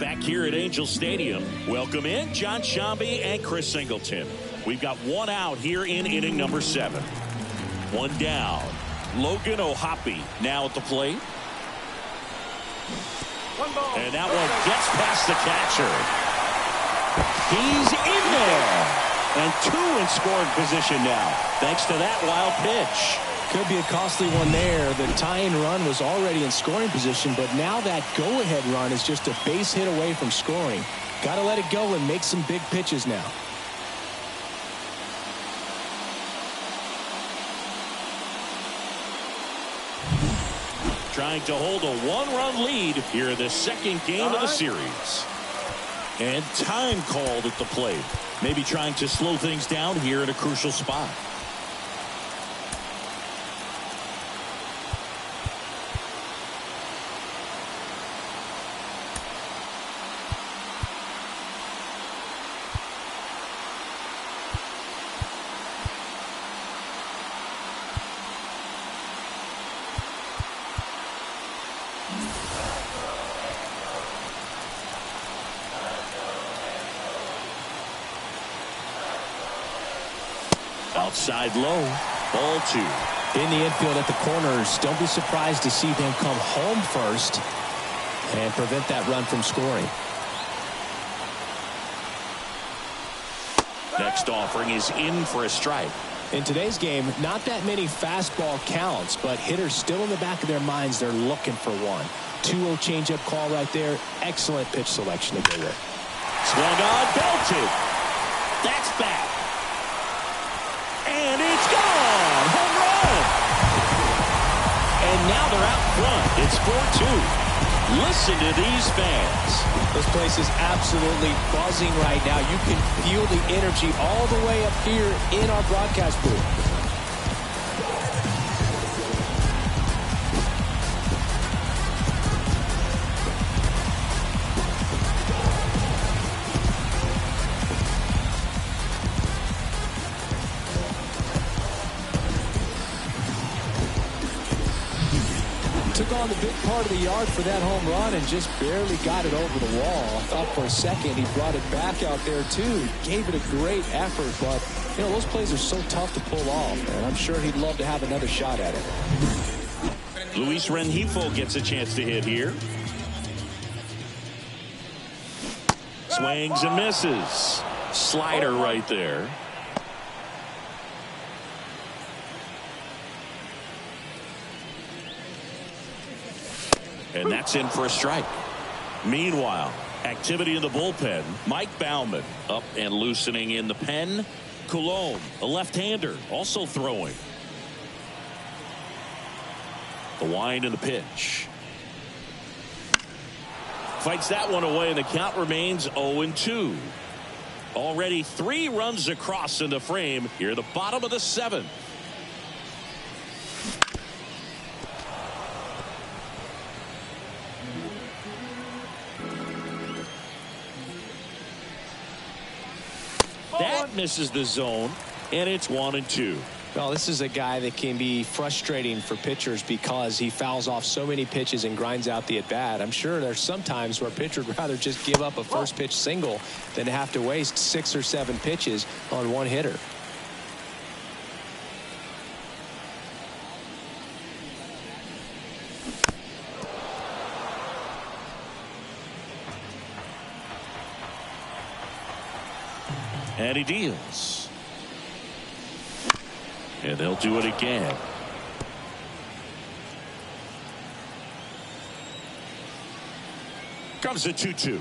Back here at Angel Stadium, welcome in John Shambi and Chris Singleton. We've got one out here in inning number 7. One down. Logan O'Hoppe now at the plate. One ball. And that one gets past the catcher. He's in there. And 2 in scoring position now, thanks to that wild pitch. Could be a costly one there. The tying run was already in scoring position, but now that go-ahead run is just a base hit away from scoring. Got to let it go and make some big pitches now. Trying to hold a 1-run lead here in the second game of the series. And time called at the plate. Maybe trying to slow things down here in a crucial spot. Outside low. Ball 2. In the infield at the corners. Don't be surprised to see them come home first and prevent that run from scoring. Next offering is in for a strike. In today's game, not that many fastball counts, but hitters still in the back of their minds, they're looking for one. 2-0 changeup call right there. Excellent pitch selection to go with. Swung on, belted. That's back. And it's gone. Home run. And now they're out front. It's 4-2. Listen to these fans. This place is absolutely buzzing right now. You can feel the energy all the way up here in our broadcast booth. Took on the big part of the yard for that home run and just barely got it over the wall. I thought for a second he brought it back out there too. Gave it a great effort, but you know those plays are so tough to pull off, and I'm sure he'd love to have another shot at it. Luis Rengifo gets a chance to hit here. Swings and misses. Slider right there. And that's in for a strike. Meanwhile, activity in the bullpen. Mike Baumann up and loosening in the pen. Coulombe, a left-hander, also throwing. The wind and the pitch. Fights that one away, and the count remains 0-2. Already 3 runs across in the frame here at the bottom of the 7th. That misses the zone, and it's 1-2. Well, this is a guy that can be frustrating for pitchers because he fouls off so many pitches and grinds out the at-bat. I'm sure there's some times where a pitcher would rather just give up a first pitch single than to have to waste 6 or 7 pitches on one hitter. And he deals. And they'll do it again. Comes a 2-2.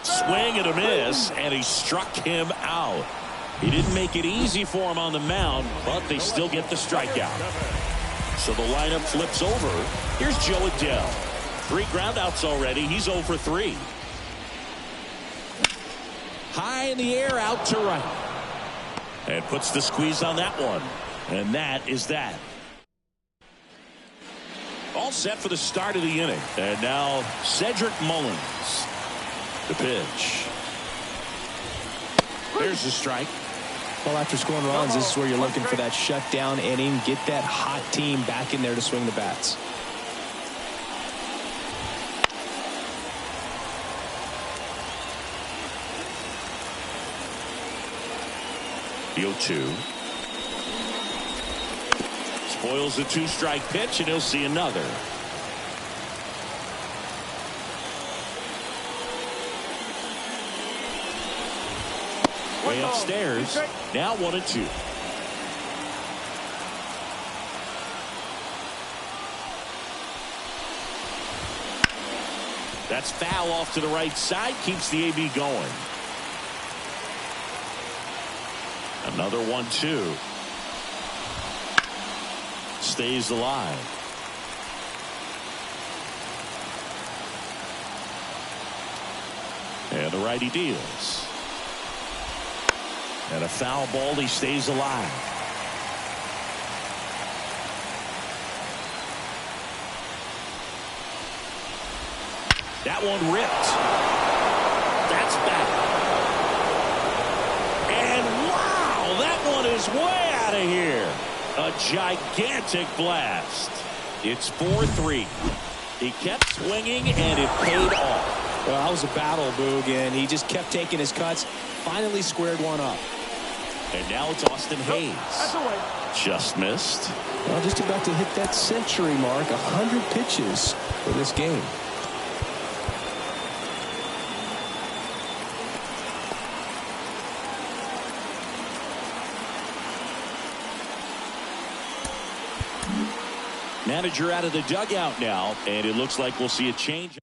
Swing and a miss, and he struck him out. He didn't make it easy for him on the mound, but they still get the strikeout. So the lineup flips over. Here's Joe Adell. 3 groundouts already. He's 0 for 3. High in the air, out to right. And puts the squeeze on that one. And that is that. All set for the start of the inning. And now Cedric Mullins. The pitch. There's the strike. Well, after scoring runs, this is where you're looking for that shutdown inning. Get that hot team back in there to swing the bats. The 0-2. Spoils the 2-strike pitch, and he'll see another. Way upstairs. Now 1-2. That's foul off to the right side. Keeps the AB going. Another 1-2. Stays alive. And the righty deals. And a foul ball. He stays alive. That one ripped. That's back. That one is way out of here. A gigantic blast. It's 4-3. He kept swinging, and it paid off. Well, that was a battle, Boog, and he just kept taking his cuts. Finally squared one up. And now it's Austin Hayes. Just missed. Well, just about to hit that century mark. 100 pitches for this game. Manager out of the dugout now, and it looks like we'll see a change.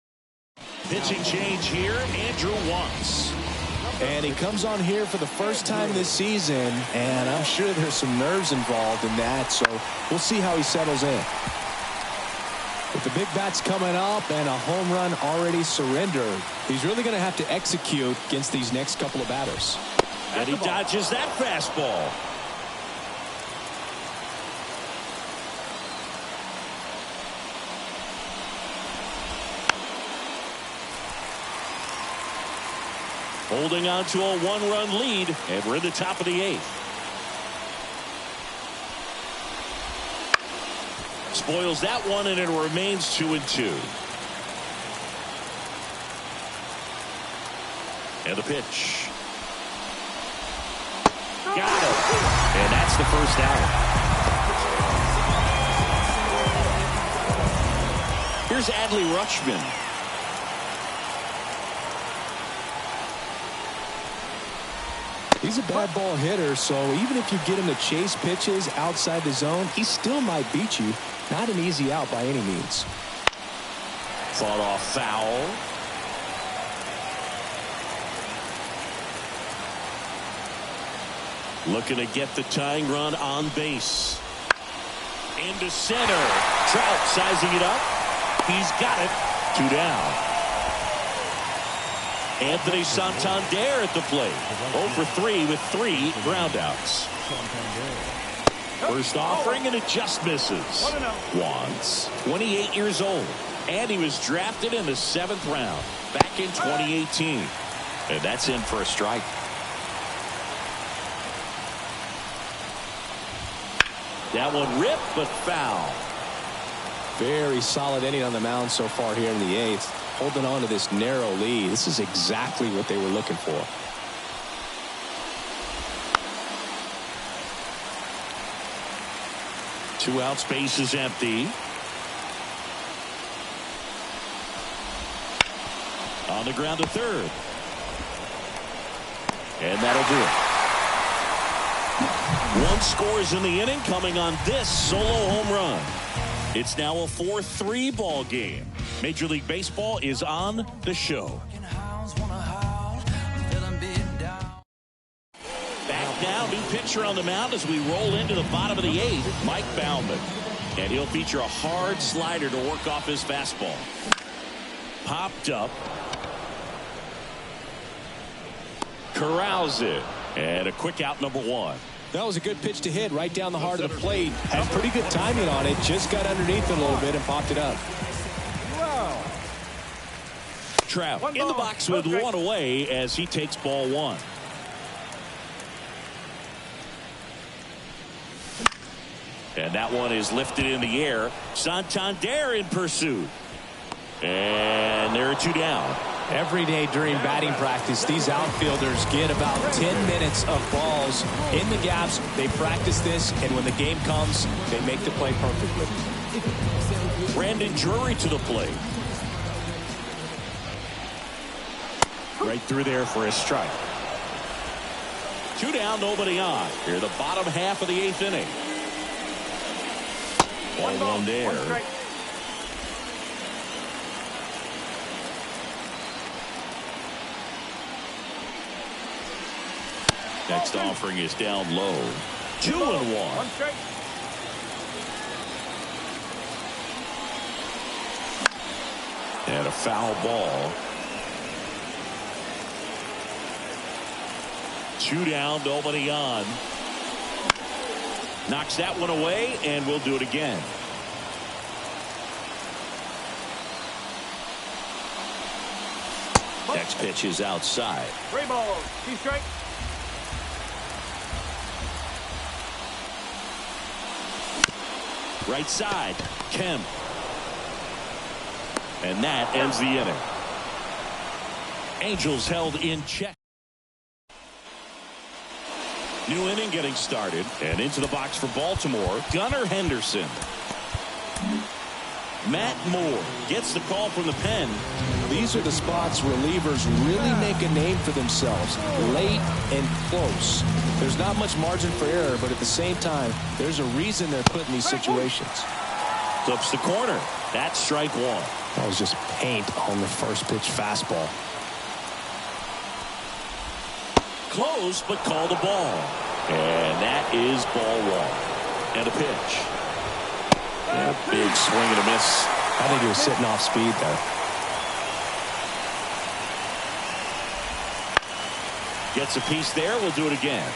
Pitching change here, Andrew Wantz. And he comes on here for the first time this season, and I'm sure there's some nerves involved in that, so we'll see how he settles in. With the big bats coming up and a home run already surrendered, he's really going to have to execute against these next couple of batters. And he dodges that fastball. Holding on to a one-run lead, and we're in the top of the 8th. Spoils that one, and it remains 2-2. And the pitch. Got it. And that's the first out. Here's Adley Rutschman. He's a bad ball hitter, so even if you get him to chase pitches outside the zone, he still might beat you. Not an easy out by any means. Fought off foul. Looking to get the tying run on base. Into center. Trout sizing it up. He's got it. 2 down. Anthony Santander at the plate. 0 for 3 with 3 groundouts. First offering, and it just misses. Wantz, 28 years old, and he was drafted in the 7th round back in 2018. And that's in for a strike. That one ripped, but foul. Very solid inning on the mound so far here in the 8th. Holding on to this narrow lead. This is exactly what they were looking for. Two outs, base is empty. On the ground to third. And that'll do it. 1 scores in the inning, coming on this solo home run. It's now a 4-3 ball game. Major League Baseball is on the show. Back now, new pitcher on the mound as we roll into the bottom of the 8th, Mike Baumann. And he'll feature a hard slider to work off his fastball. Popped up. Corrals it. And a quick out, number 1. That was a good pitch to hit right down the heart of the plate. Had pretty good timing on it. Just got underneath it a little bit and popped it up. Trout in the box with 1 away as he takes ball 1. And that one is lifted in the air. Santander in pursuit. And there are 2 down. Every day during batting practice, these outfielders get about 10 minutes of balls in the gaps. They practice this, and when the game comes, they make the play perfectly. Brandon Drury to the plate. Right through there for a strike. 2 down, nobody on. Here, the bottom half of the 8th inning. 1-1 there. Next offering is down low. 2-1. And a foul ball. 2 down, nobody on. Knocks that one away, and we'll do it again. Next pitch is outside. 3 balls, 2 strikes. Right side, Kemp. And that ends the inning. Angels held in check. New inning getting started, and into the box for Baltimore, Gunnar Henderson. Matt Moore gets the call from the pen. These are the spots relievers really make a name for themselves, late and close. There's not much margin for error, but at the same time, there's a reason they're put in these situations. Clips the corner. That's strike one. That was just paint on the first pitch fastball. Close, but called a ball. And that is ball one. And a pitch. And a big swing and a miss. I think he was sitting off speed there. Gets a piece there. We'll do it again.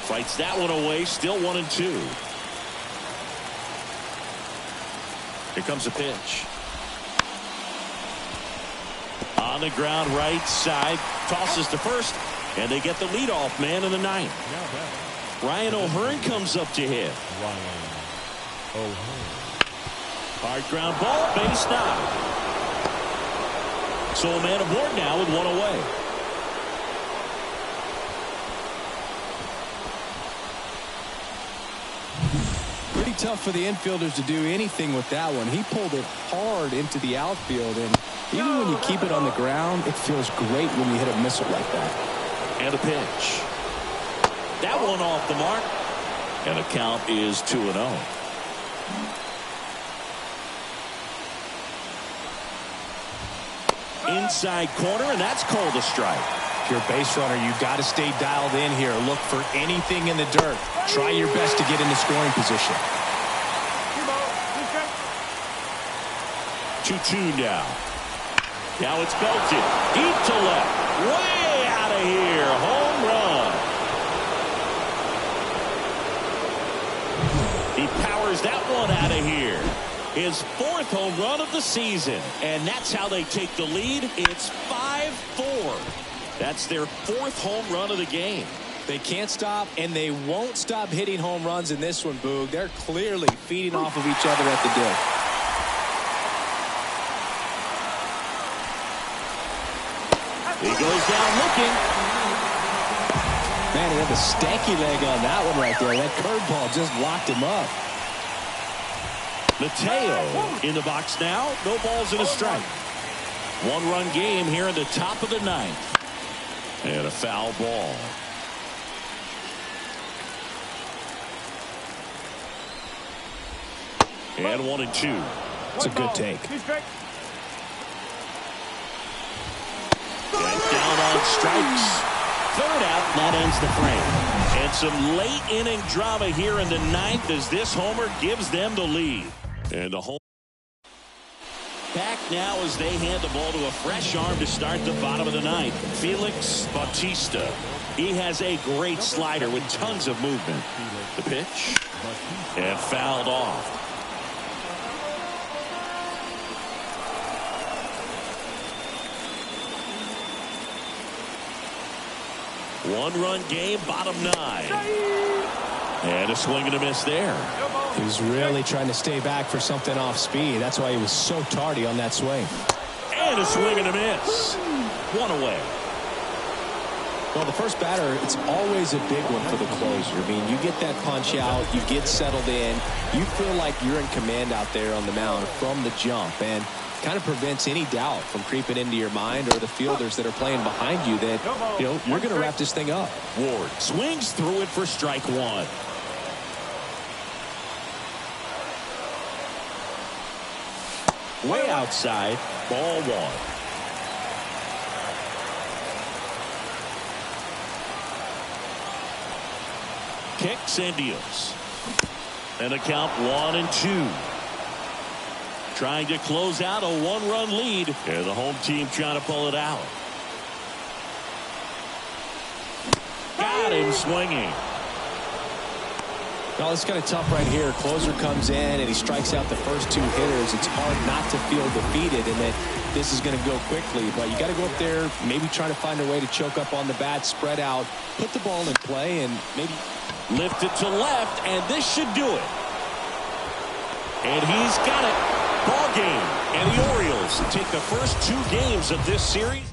Fights that one away. Still 1-2. Here comes a pitch. On the ground right side. Tosses to first. And they get the leadoff man in the ninth. Ryan O'Hearn comes up to hit. Hard ground ball, base knock. So a man aboard now with one away. Pretty tough for the infielders to do anything with that one. He pulled it hard into the outfield, and even when you keep it on the ground, it feels great when you hit a missile like that. And a pitch. That one off the mark. And the count is 2-0. Inside corner, and that's called a strike. If you're a base runner, you've got to stay dialed in here. Look for anything in the dirt. Try your best to get into scoring position. 2-2 now. Now it's belted. Deep to left. Way out of here. Home run. He powers that one out of here. His fourth home run of the season. And that's how they take the lead. It's 5-4. That's their fourth home run of the game. They can't stop, and they won't stop hitting home runs in this one, Boog. They're clearly feeding off of each other at the dip. He goes down looking. Man, he had the stanky leg on that one right there. That curveball just locked him up. Mateo in the box now. No balls and a strike. One-run game here in the top of the ninth. And a foul ball. And 1-2. It's a good take. And down on strikes. Third out, that ends the frame. And some late inning drama here in the ninth as this homer gives them the lead. And the home back now as they hand the ball to a fresh arm to start the bottom of the ninth. Felix Bautista. He has a great slider with tons of movement. The pitch. And fouled off. One-run game, bottom nine. And a swing and a miss there. He was really trying to stay back for something off speed. That's why he was so tardy on that swing. And a swing and a miss. One away. Well, the first batter, it's always a big one for the closer. I mean, you get that punch out, you get settled in, you feel like you're in command out there on the mound from the jump, and kind of prevents any doubt from creeping into your mind or the fielders that are playing behind you that, you know, you're going to wrap this thing up. Ward swings through it for strike one. Way outside, ball one. Kicks and deals. And a count 1-2. Trying to close out a one-run lead. And the home team trying to pull it out. Got him swinging. Well, it's kind of tough right here. Closer comes in and he strikes out the first two hitters. It's hard not to feel defeated and that this is going to go quickly. But you got to go up there, maybe try to find a way to choke up on the bat, spread out, put the ball in play, and maybe lift it to left, and this should do it. And he's got it. Ball game. And the Orioles take the first 2 games of this series.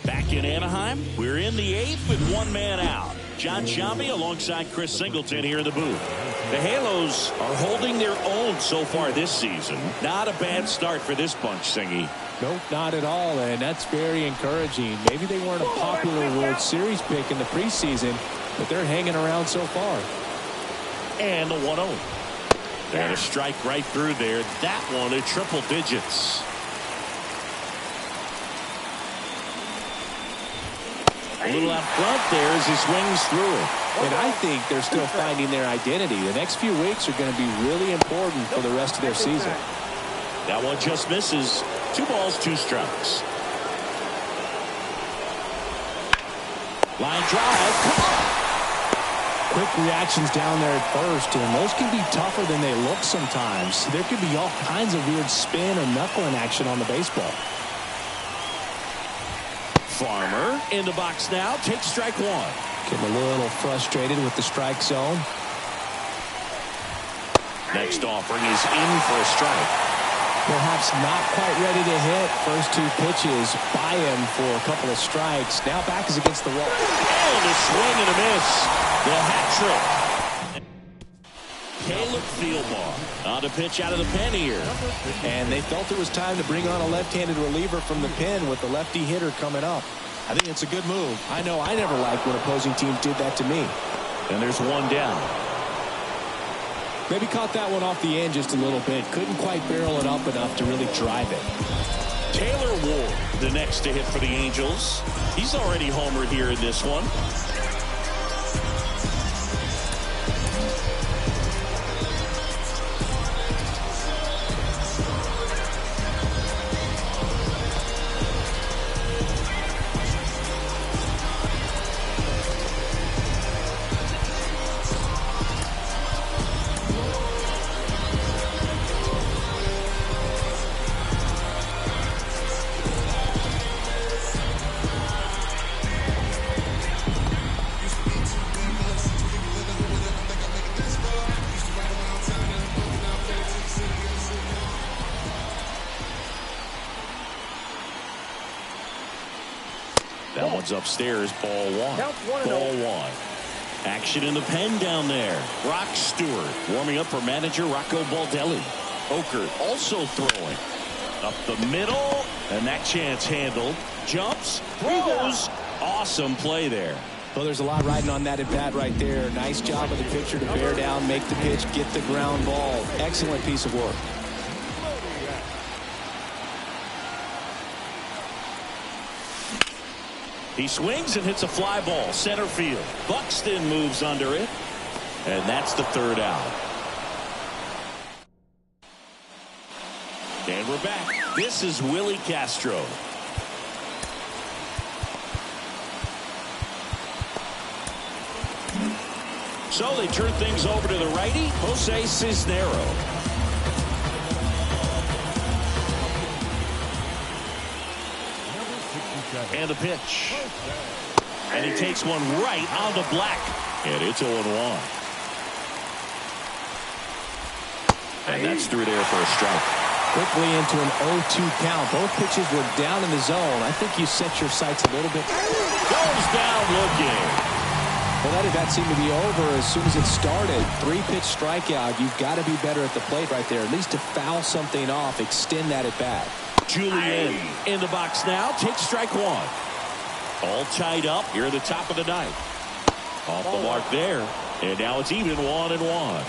Back in Anaheim, we're in the 8th with 1 man out. John Shambi alongside Chris Singleton here in the booth. The Halos are holding their own so far this season. Not a bad start for this bunch, Singy. Nope, not at all, and that's very encouraging. Maybe they weren't a popular World Series pick in the preseason, but they're hanging around so far. And the 1-0. And a strike right through there. That one at triple digits. A little out front there as he swings through it. And I think they're still finding their identity. The next few weeks are going to be really important for the rest of their season. That one just misses. 2 balls, 2 strikes. Line drive. Come on. Quick reactions down there at first, and those can be tougher than they look sometimes. There could be all kinds of weird spin or knuckling action on the baseball. Farmer in the box now. Takes strike 1. Getting a little frustrated with the strike zone. Next offering is in for a strike. Perhaps not quite ready to hit. First 2 pitches by him for a couple of strikes. Now back is against the wall. And a swing and a miss. The hat trick. Caleb Thielbar on a pitch out of the pen here. And they felt it was time to bring on a left-handed reliever from the pen with the lefty hitter coming up. I think it's a good move. I know I never liked when opposing teams did that to me. And there's 1 down. Maybe caught that one off the end just a little bit. Couldn't quite barrel it up enough to really drive it. Taylor Ward, the next to hit for the Angels. He's already homered here in this one. That one's upstairs, ball 1. Ball 1. Action in the pen down there. Brock Stewart warming up for manager Rocco Baldelli. Oker also throwing. Up the middle, and that chance handled. Jumps, throws. Awesome play there. Well, there's a lot riding on that at bat right there. Nice job of the pitcher to bear down, make the pitch, get the ground ball. Excellent piece of work. He swings and hits a fly ball center field. Buxton moves under it, and that's the 3rd out. And we're back. This is Willie Castro. So they turn things over to the righty, Jose Cisnero. And the pitch. And he takes one right on the black. And it's 0-1. And that's through there for a strike. Quickly into an 0-2 count. Both pitches were down in the zone. I think you set your sights a little bit. Goes down looking. Well, that at-bat seemed to be over as soon as it started. 3-pitch strikeout. You've got to be better at the plate right there, at least to foul something off, extend that at-bat. Julian in the box now. Takes strike one. All tied up here at the top of the ninth. Off the mark there. And now it's even 1-1.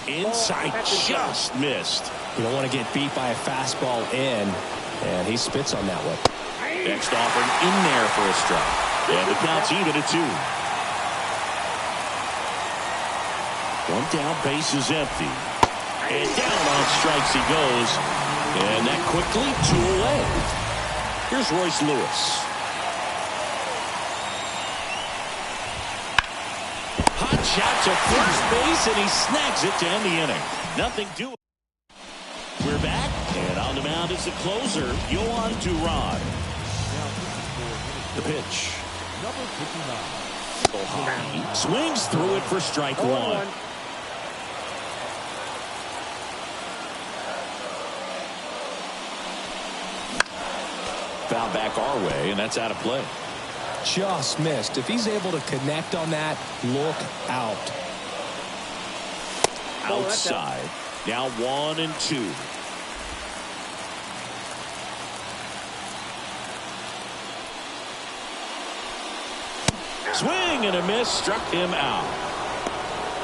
Inside, just missed. You don't want to get beat by a fastball in, and he spits on that one. Next offering in there for a strike. And the count's even at 2. One down, base is empty. And down on strikes he goes. And that quickly 2 away. Here's Royce Lewis. Hot shot to first base, and he snags it to end the inning. Nothing doing. We're back, and on the mound is the closer, Yohan Duran. The pitch. Number 59. Ohio swings through it for strike one. Foul back our way, and that's out of play. Just missed. If he's able to connect on that, look out. Outside. Now 1-2. Swing and a miss, struck him out.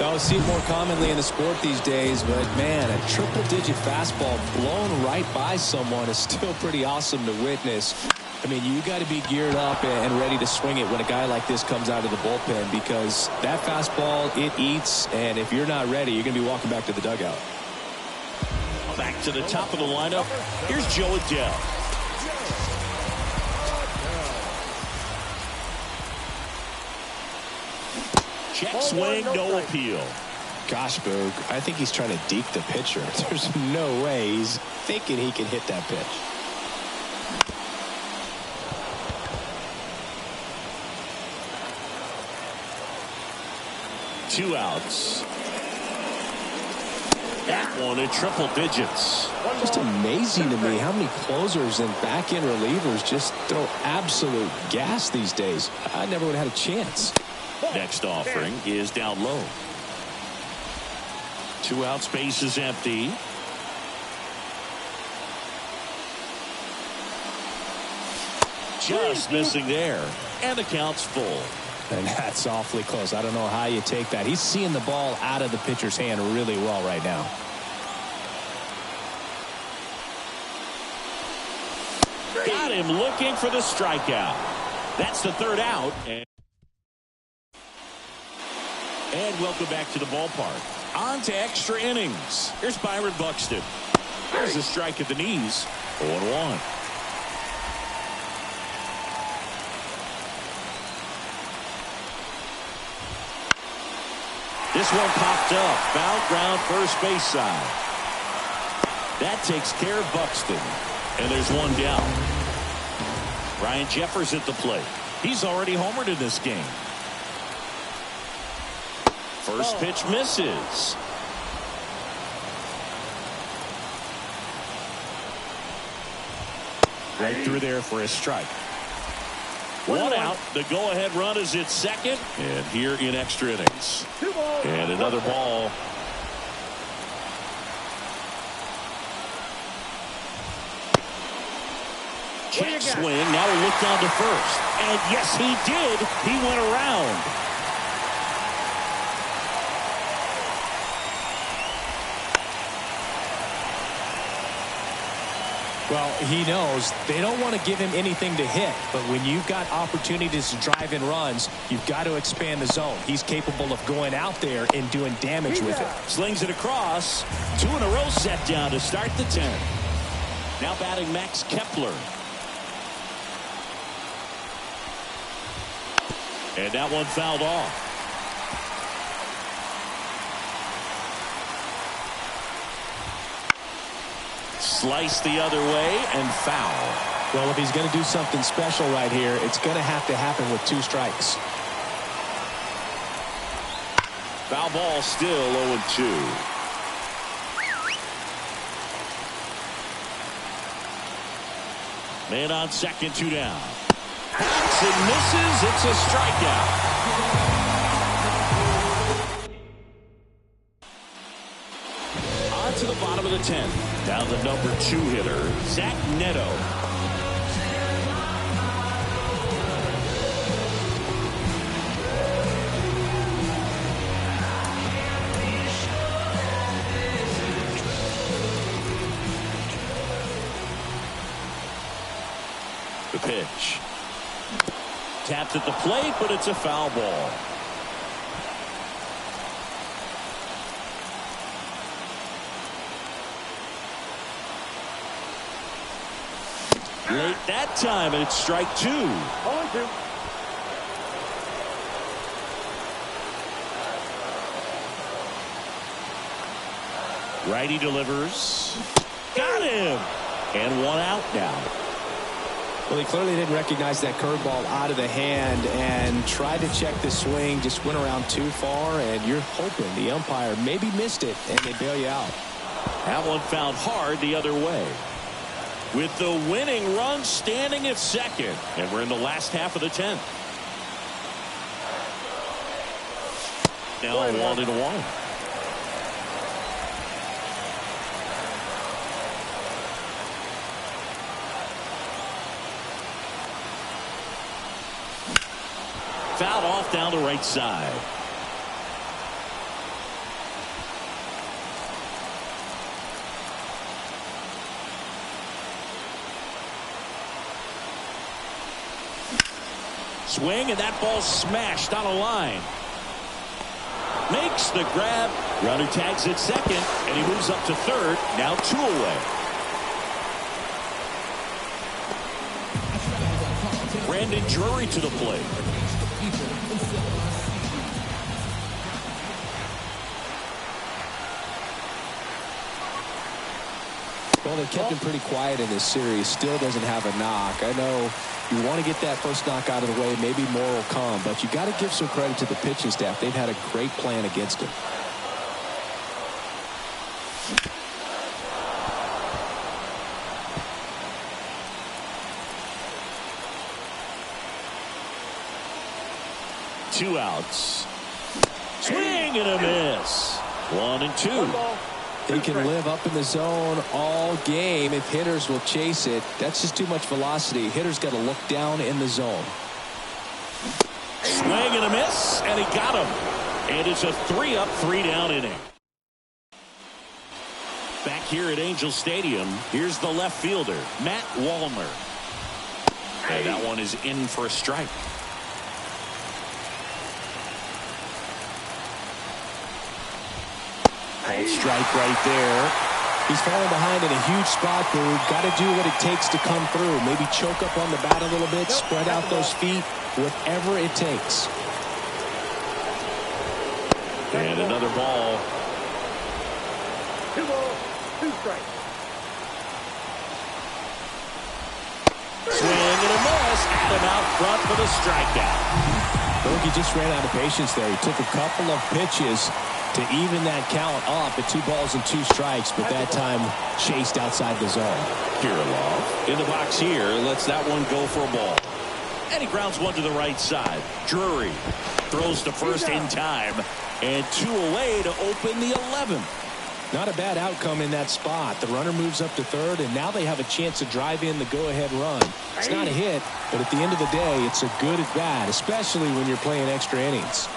I'll see it more commonly in the sport these days, but man, a triple-digit fastball blown right by someone is still pretty awesome to witness. I mean, you got to be geared up and ready to swing it when a guy like this comes out of the bullpen, because that fastball, it eats, and if you're not ready, you're going to be walking back to the dugout. Back to the top of the lineup. Here's Joe Adele. Check swing, no appeal. Gosh, Boog, I think he's trying to deke the pitcher. There's no way he's thinking he can hit that pitch. Two outs. That one in triple digits. Just amazing to me how many closers and back-end relievers just throw absolute gas these days. I never would have had a chance. Next offering is down low. 2 outs, base is empty. Just missing there. And the count's full. And that's awfully close. I don't know how you take that. He's seeing the ball out of the pitcher's hand really well right now. Got him looking for the strikeout. That's the 3rd out. And welcome back to the ballpark. On to extra innings. Here's Byron Buxton. There's a strike at the knees. 0-1. This one popped up. Foul ground first base side. That takes care of Buxton. And there's one down. Ryan Jeffers at the plate. He's already homered in this game. First pitch misses. Right through there for a strike. 1 out. The go-ahead run is at second. And here in extra innings. And another ball. Check swing. Now we look down to first. And yes, he did. He went around. Well, he knows they don't want to give him anything to hit, but when you've got opportunities to drive in runs, you've got to expand the zone. He's capable of going out there and doing damage with it. Slings it across. 2 in a row set down to start the 10th. Now batting Max Kepler. And that one fouled off. Slice the other way and foul. Well, if he's going to do something special right here, it's going to have to happen with 2 strikes. Foul ball, still 0-2. Man on second, 2 down. Hits and misses. It's a strikeout. On to the bottom of the 10th. Down the number 2 hitter, Zach Neto. The pitch. Tapped at the plate, but it's a foul ball. Late that time, and it's strike 2. 0-2. Righty delivers. Got him. And 1 out now. Well, he clearly didn't recognize that curveball out of the hand and tried to check the swing, just went around too far, and you're hoping the umpire maybe missed it and they bail you out. That one found hard the other way. With the winning run standing at second, and we're in the last half of the 10th. Now 1-1. Fouled off down the right side. Swing, and that ball smashed on a line. Makes the grab. Runner tags at second, and he moves up to third. Now 2 away. Brandon Drury to the plate. Well, they kept him pretty quiet in this series. Still doesn't have a knock. I know you want to get that first knock out of the way. Maybe more will come, but you got to give some credit to the pitching staff. They've had a great plan against him. Two outs. Swing and a miss. 1-2. They can live up in the zone all game if hitters will chase it. That's just too much velocity. Hitters got to look down in the zone. Swing and a miss, and he got him. And it's a 3-up, 3-down inning. Back here at Angel Stadium, here's the left fielder, Matt Wallner. And that one is in for a strike. Called strike right there. He's falling behind in a huge spot, Boog. Got to do what it takes to come through. Maybe choke up on the bat a little bit, spread out those feet, whatever it takes. And another ball. 2 balls, 2 strikes. Swing and a miss. Adam out front for the strikeout. Boog, he just ran out of patience there. He took a couple of pitches to even that count up at 2 balls and 2 strikes, but that time chased outside the zone. Kirilov in the box here, lets that one go for a ball. And he grounds one to the right side. Drury throws to first in time, and 2 away to open the 11th. Not a bad outcome in that spot. The runner moves up to third, and now they have a chance to drive in the go-ahead run. It's not a hit, but at the end of the day, it's a good at-bat, especially when you're playing extra innings.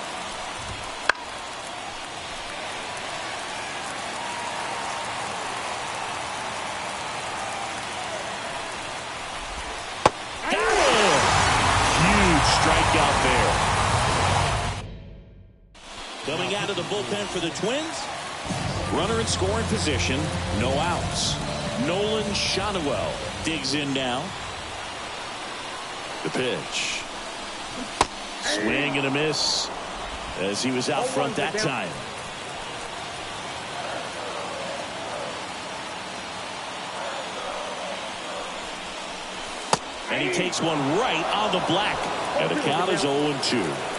Strikeout there. Coming out of the bullpen for the Twins. Runner in scoring position. No outs. Nolan Shotwell digs in now. The pitch. Swing and a miss as he was out front that time. he takes one right on the black. And the count is 0-2.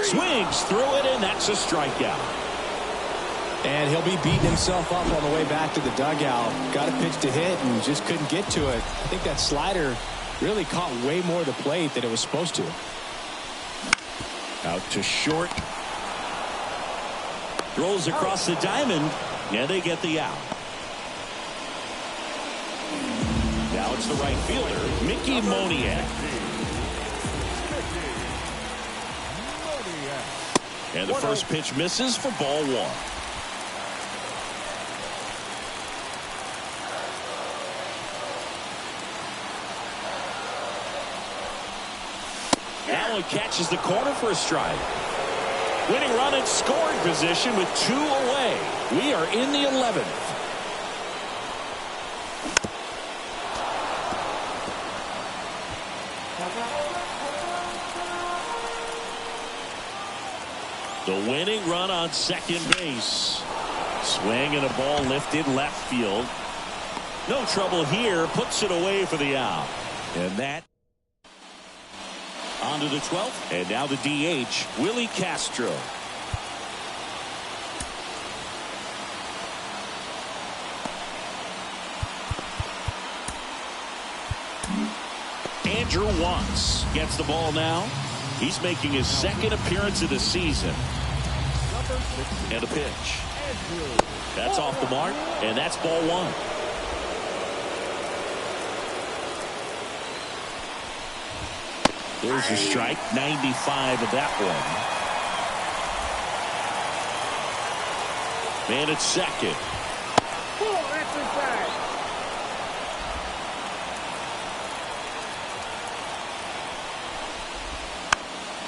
Swings through it, and that's a strikeout. And he'll be beating himself up on the way back to the dugout. Got a pitch to hit and just couldn't get to it. I think that slider really caught way more of the plate than it was supposed to. Out to short. Throws across the diamond, and they get the out. Now it's the right fielder, Mickey Moniak. And the first pitch misses for ball one. Allen catches the corner for a strike. Winning run in scoring position with 2 away. We are in the 11th. The winning run on second base. Swing and a ball lifted left field. No trouble here. Puts it away for the out. And that on to the 12th. And now the DH, Willie Castro. Andrew Wantz gets the ball now. He's making his second appearance of the season. And a pitch. That's off the mark, and that's ball one. There's a strike, 95 of that one. Man at second. Oh, that's inside.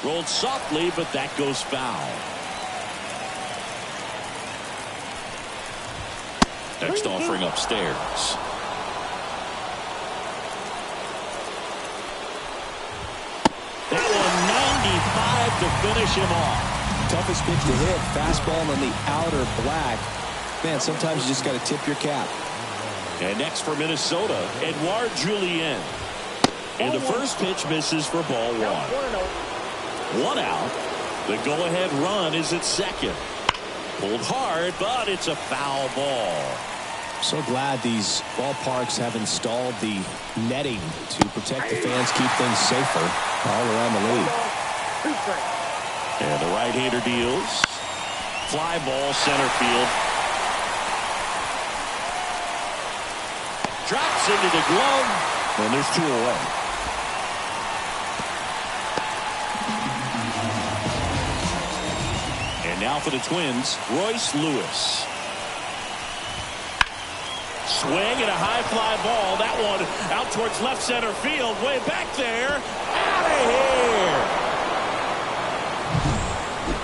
Rolled softly, but that goes foul. Next offering upstairs. That one 95 to finish him off. Toughest pitch to hit. Fastball on the outer black. Man, sometimes you just got to tip your cap. And next for Minnesota, Edouard Julien. And the first pitch misses for ball one. 1 out. The go-ahead run is at second. Pulled hard, but it's a foul ball. So glad these ballparks have installed the netting to protect the fans, keep things safer all around the league. And the right-hander deals. Fly ball center field. Drops into the glove, and there's 2 away. And now for the Twins, Royce Lewis. Swing and a high fly ball. That one out towards left center field. Way back there. Out of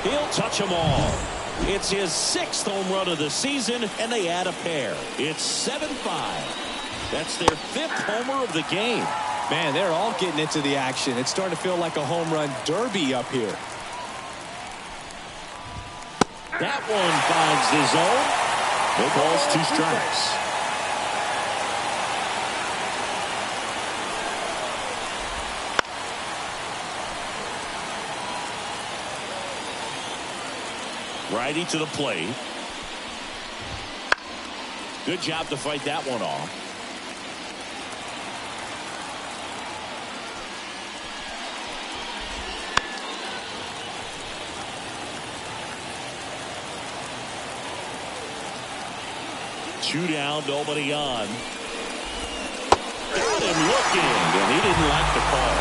here. He'll touch them all. It's his 6th home run of the season, and they add a pair. It's 7-5. That's their 5th homer of the game. Man, they're all getting into the action. It's starting to feel like a home run derby up here. That one finds the zone. No balls, 2 strikes. Righty to the plate. Good job to fight that one off. Two down, nobody on. Got him looking, and he didn't like the call.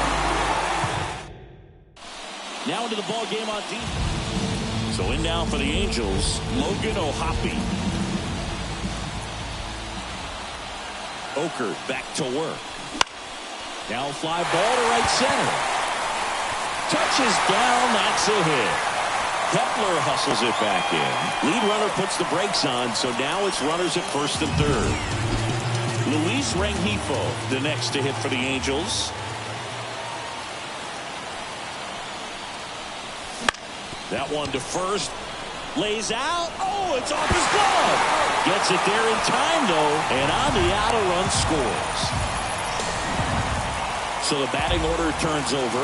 Now into the ball game on defense. So in now for the Angels, Logan O'Hoppe. Oker back to work. Now fly ball to right center. Touches down, that's a hit. Kepler hustles it back in. Lead runner puts the brakes on, so now it's runners at first and third. Luis Rengifo, the next to hit for the Angels. That one to first. Lays out. Oh, it's off his glove. Gets it there in time, though, and on the out, a run scores. So the batting order turns over.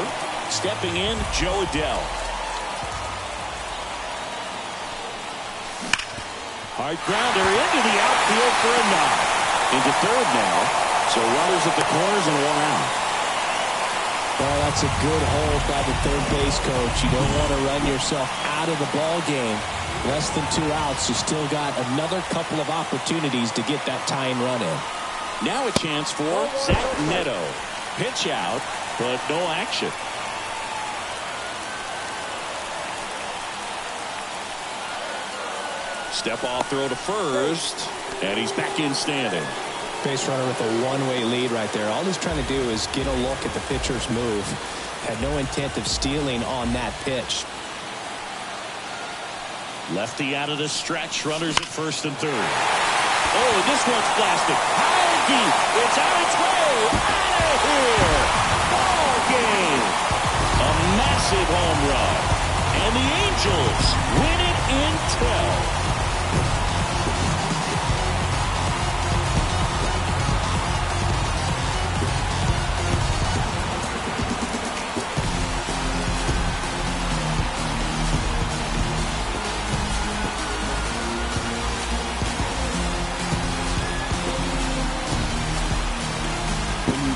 Stepping in, Joe Adell. Hard grounder into the outfield for a knock. Into third now. So runners at the corners and one out. Well, that's a good hold by the third base coach. You don't want to run yourself out of the ball game. Less than 2 outs. You still got another couple of opportunities to get that tying run in. Now a chance for Zach Neto. Pitch out, but no action. Step off throw to first, and he's back in standing. Base runner with a one-way lead right there. All he's trying to do is get a look at the pitcher's move. Had no intent of stealing on that pitch. Lefty out of the stretch. Runners at first and third. Oh, and this one's blasted. High deep. It's on its way. Out of here. Ball game. A massive home run. And the Angels win it in 12.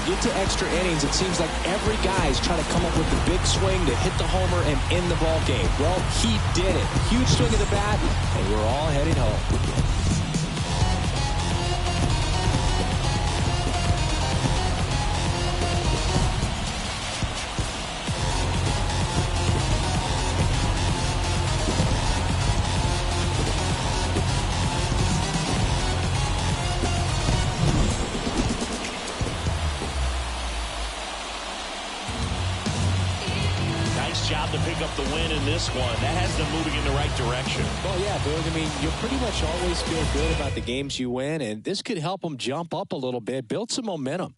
Get to extra innings, it seems like every guy is trying to come up with the big swing to hit the homer and end the ball game. Well, he did it. Huge swing of the bat, and we're all headed home. Job to pick up the win in this one. That has them moving in the right direction. Well, yeah, Boog. I mean, you'll pretty much always feel good about the games you win, and this could help them jump up a little bit, build some momentum.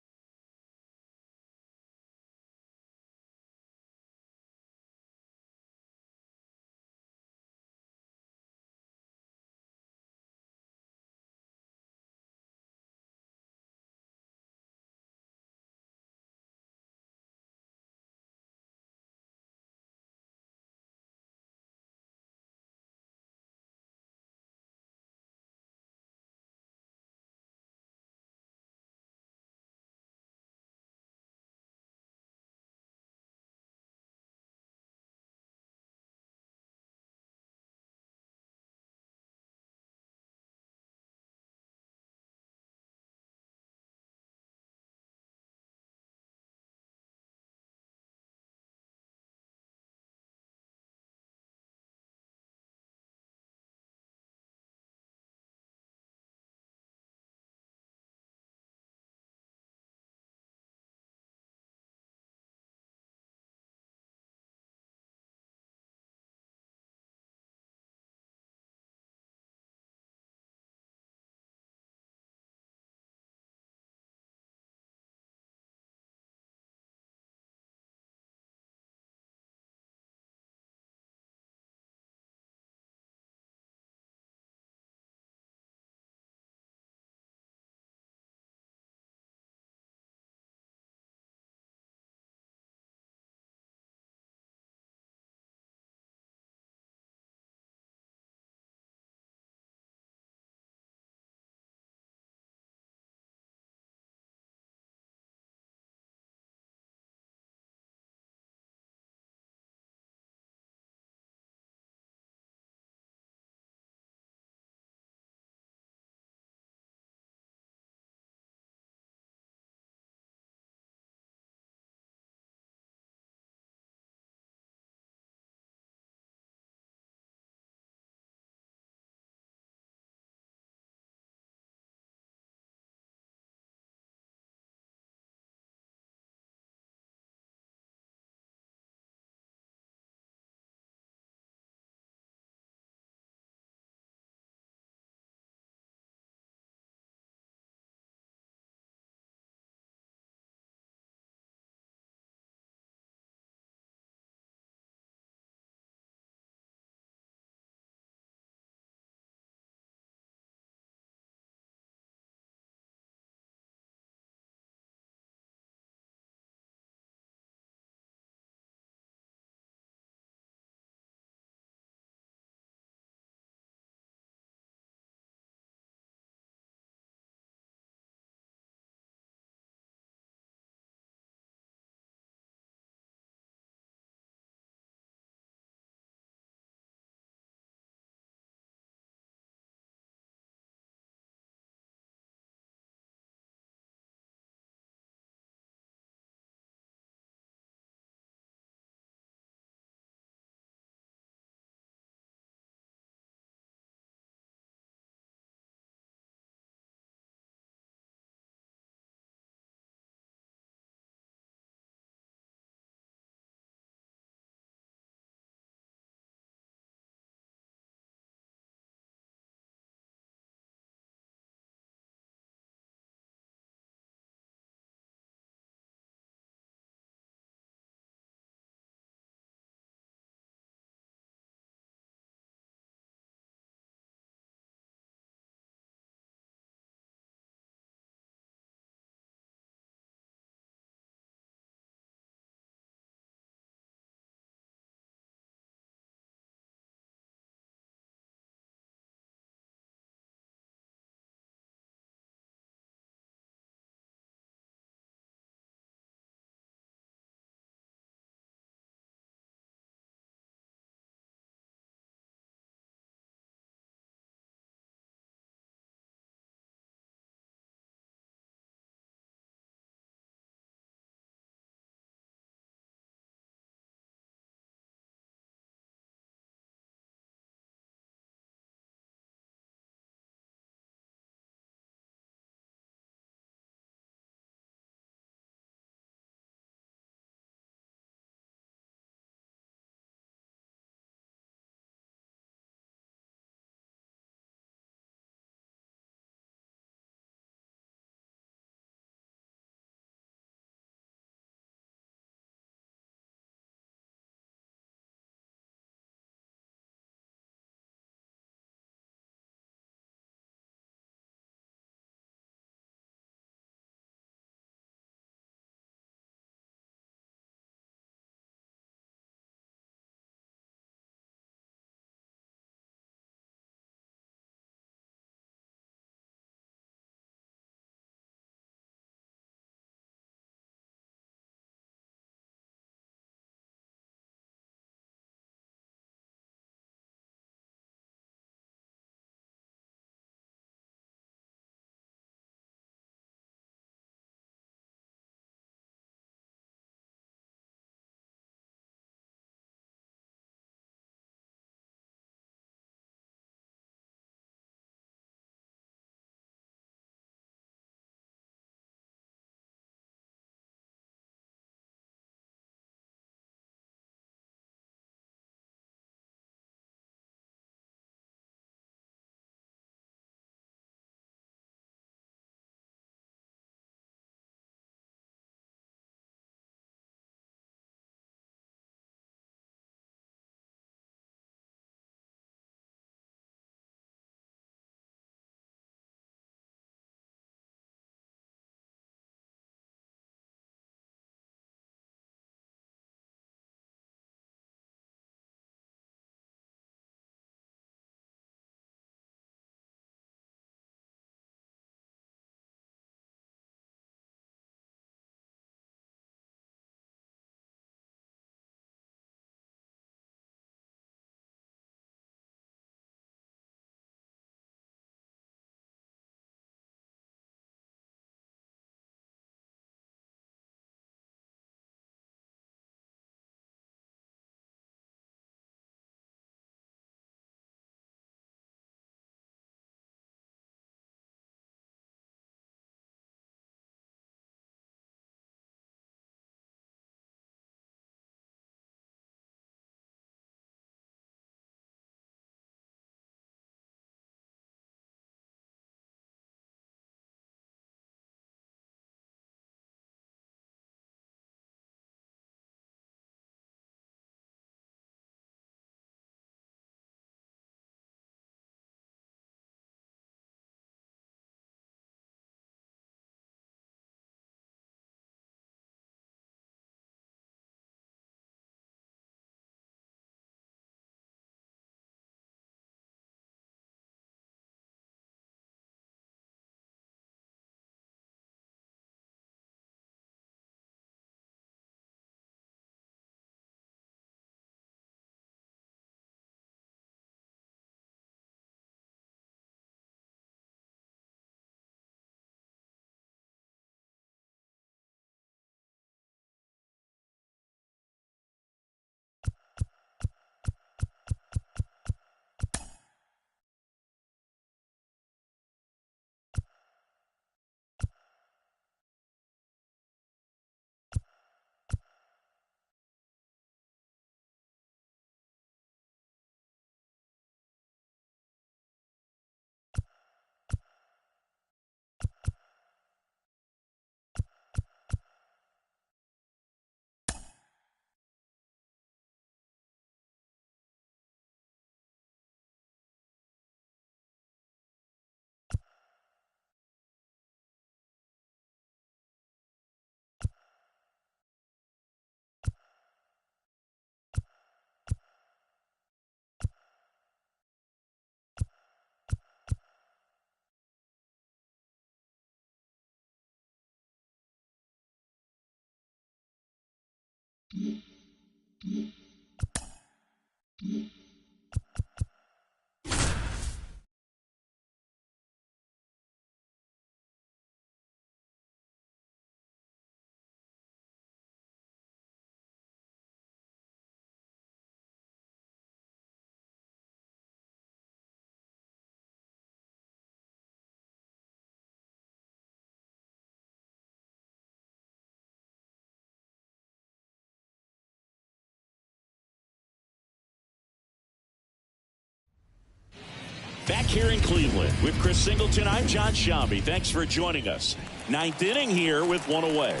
Back here in Cleveland with Chris Singleton, I'm John Shambi. Thanks for joining us. Ninth inning here with one away.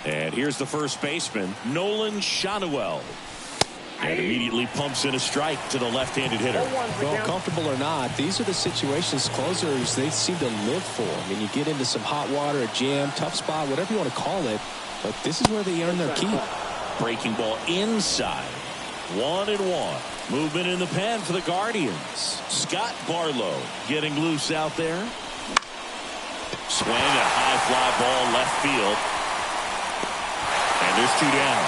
And here's the first baseman, Nolan Schanuel. And immediately pumps in a strike to the left-handed hitter. Well, comfortable or not, these are the situations closers they seem to live for. I mean, you get into some hot water, a jam, tough spot, whatever you want to call it, but this is where they earn their keep. Breaking ball inside. 1-1. Movement in the pen for the Guardians. Scott Barlow getting loose out there. Swing, a high fly ball left field. And there's 2 down.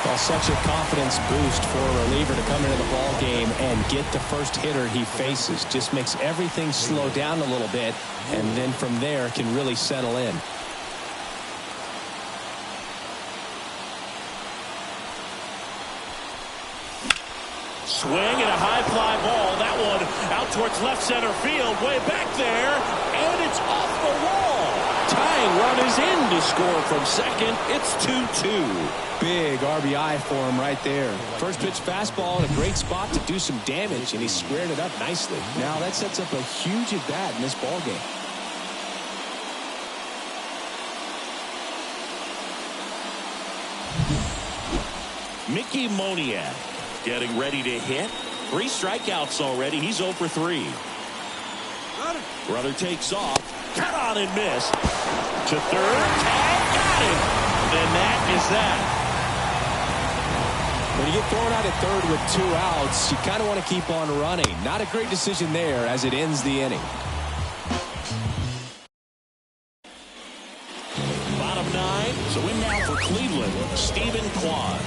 Well, such a confidence boost for a reliever to come into the ball game and get the first hitter he faces. Just makes everything slow down a little bit, and then from there can really settle in. Swing and a high fly ball. That one out towards left center field. Way back there. And it's off the wall. Tying run is in to score from second. It's 2-2. Big RBI for him right there. First pitch fastball in a great spot to do some damage, and he squared it up nicely. Now that sets up a huge at bat in this ball game. Mickey Moniak getting ready to hit. 3 strikeouts already. He's 0 for 3. Brother takes off. Cut on and missed. To third. Tag. Got it. And that is that. When you get thrown out at third with 2 outs, you kind of want to keep on running. Not a great decision there as it ends the inning. Bottom 9. So in now for Cleveland, Stephen Kwan.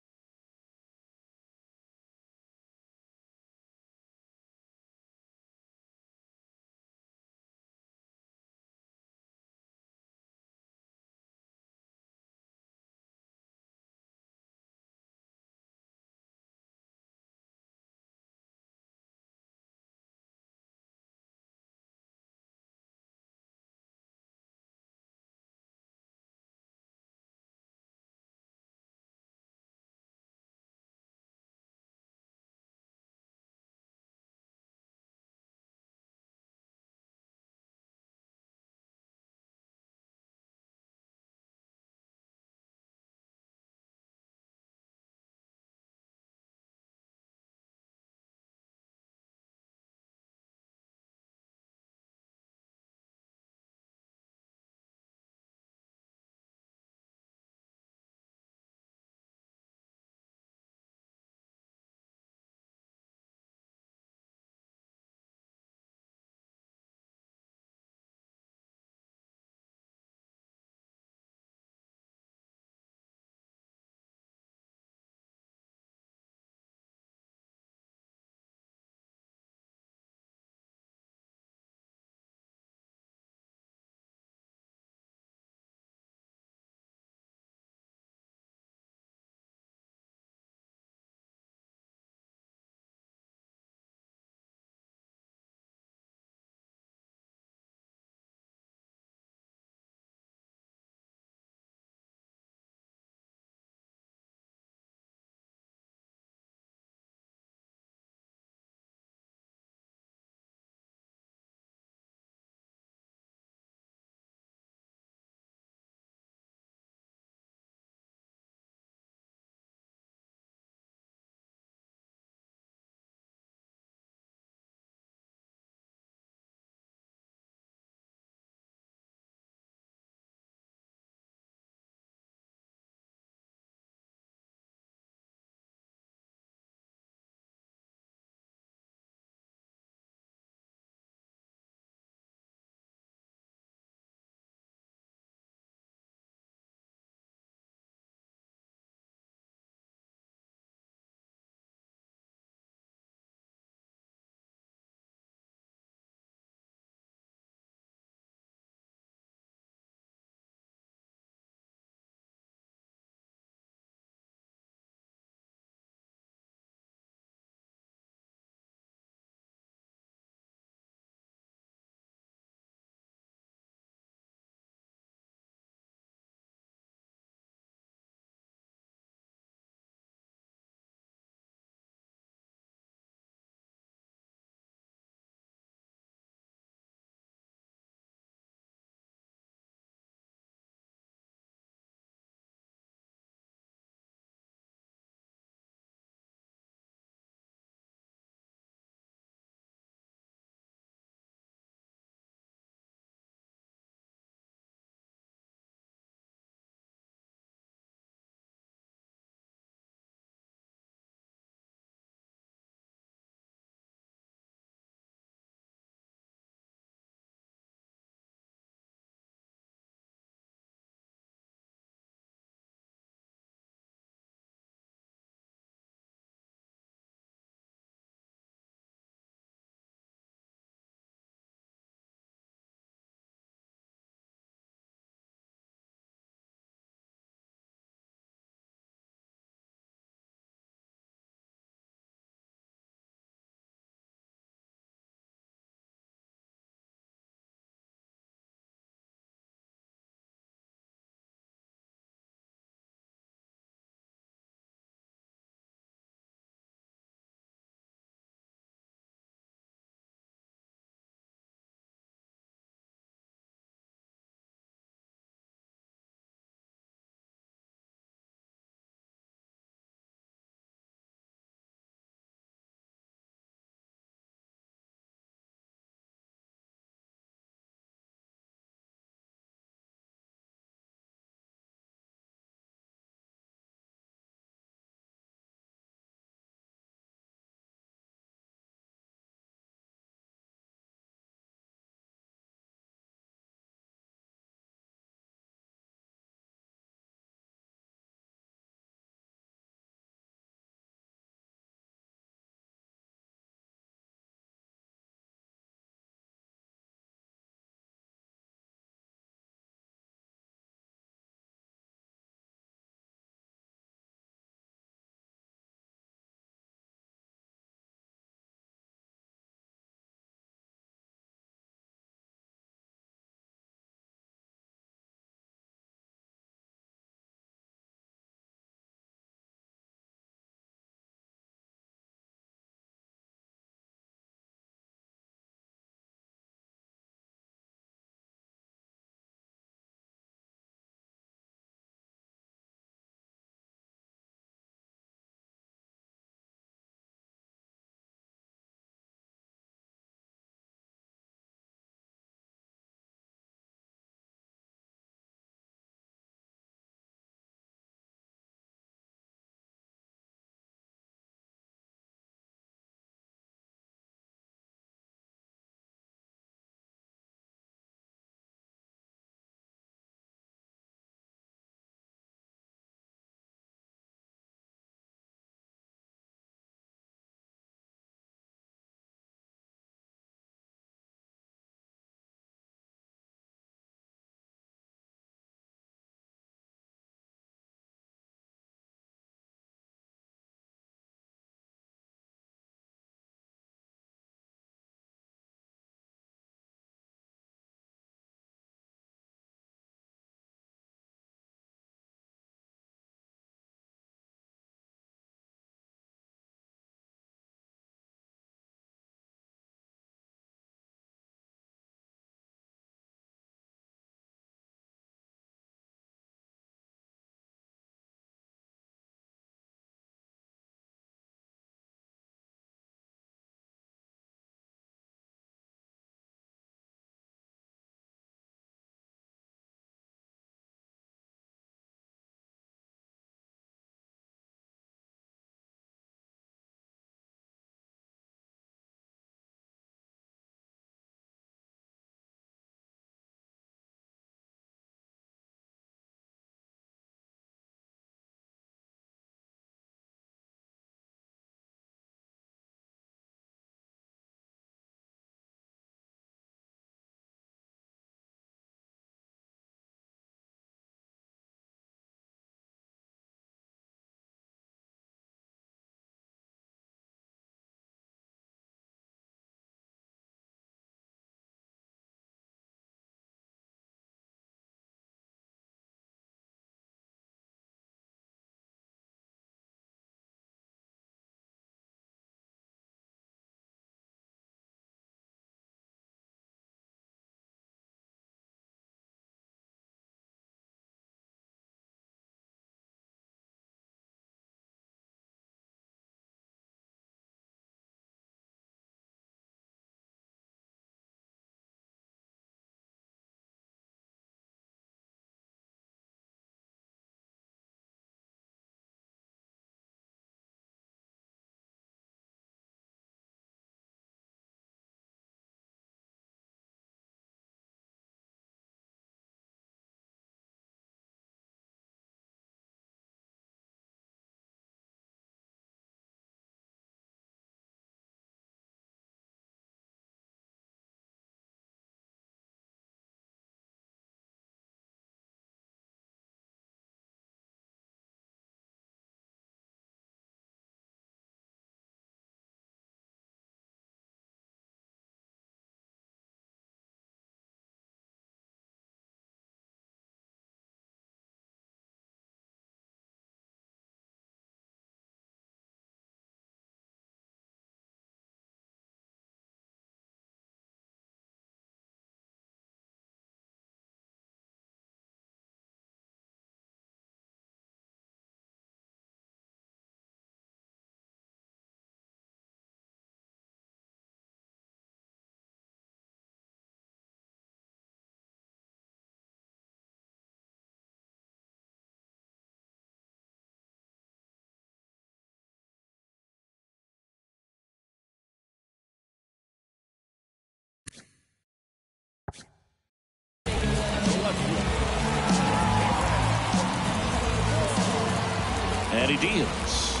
And he deals.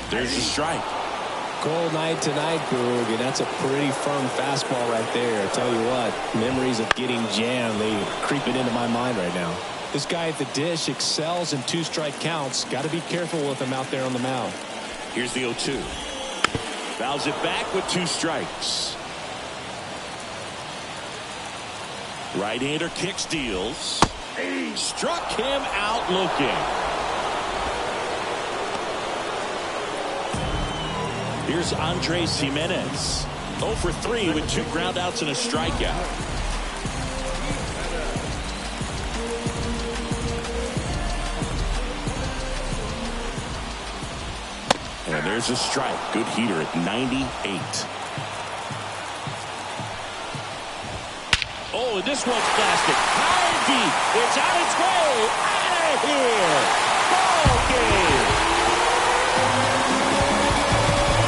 There's a strike. Cold night tonight, Boog, and that's a pretty firm fastball right there. I tell you what, memories of getting jammed, they creeping into my mind right now. This guy at the dish excels in two-strike counts. Got to be careful with him out there on the mound. Here's the 0-2. Fouls it back with 2 strikes. Right-hander kicks, deals. Struck him out looking. Here's Andres Jimenez. 0 for 3 with 2 groundouts and a strikeout. And there's a strike. Good heater at 98. Oh, and this one's plastic. High and deep. It's on its way. Out of here. Ball game.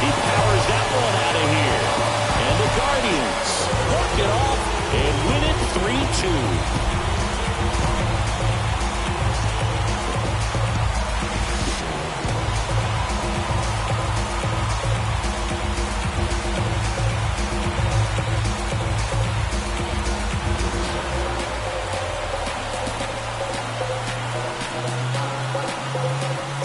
He powers that one out of here. And the Guardians work it off and win it 3-2.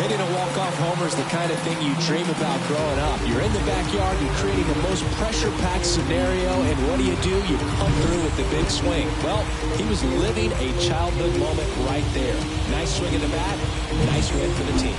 Hitting a walk-off homer is the kind of thing you dream about growing up. You're in the backyard, you're creating the most pressure-packed scenario, and what do? You come through with the big swing. Well, he was living a childhood moment right there. Nice swing of the bat, nice win for the team.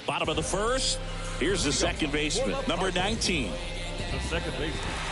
Bottom of the first. Here's the second baseman, number 19. The second baseman.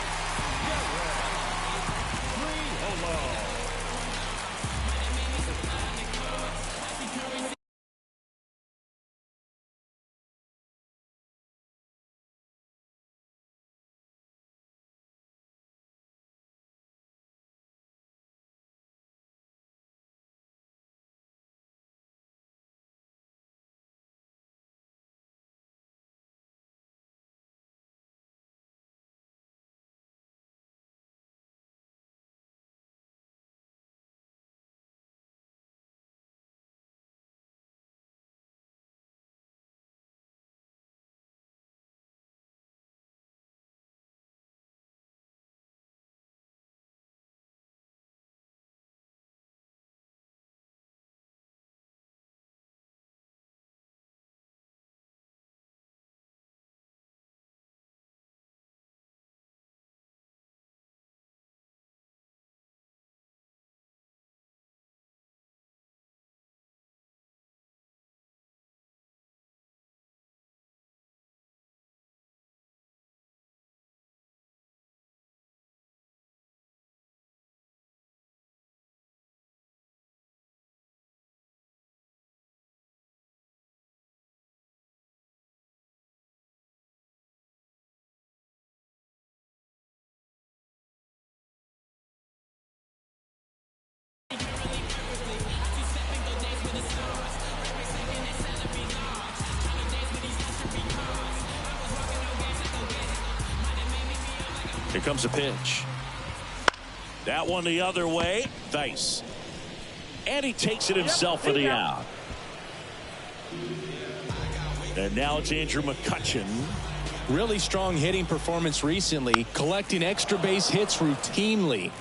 Here comes a pitch. That one the other way. Nice. And he takes it himself for the out. And now it's Andrew McCutchen. Really strong hitting performance recently, collecting extra base hits routinely.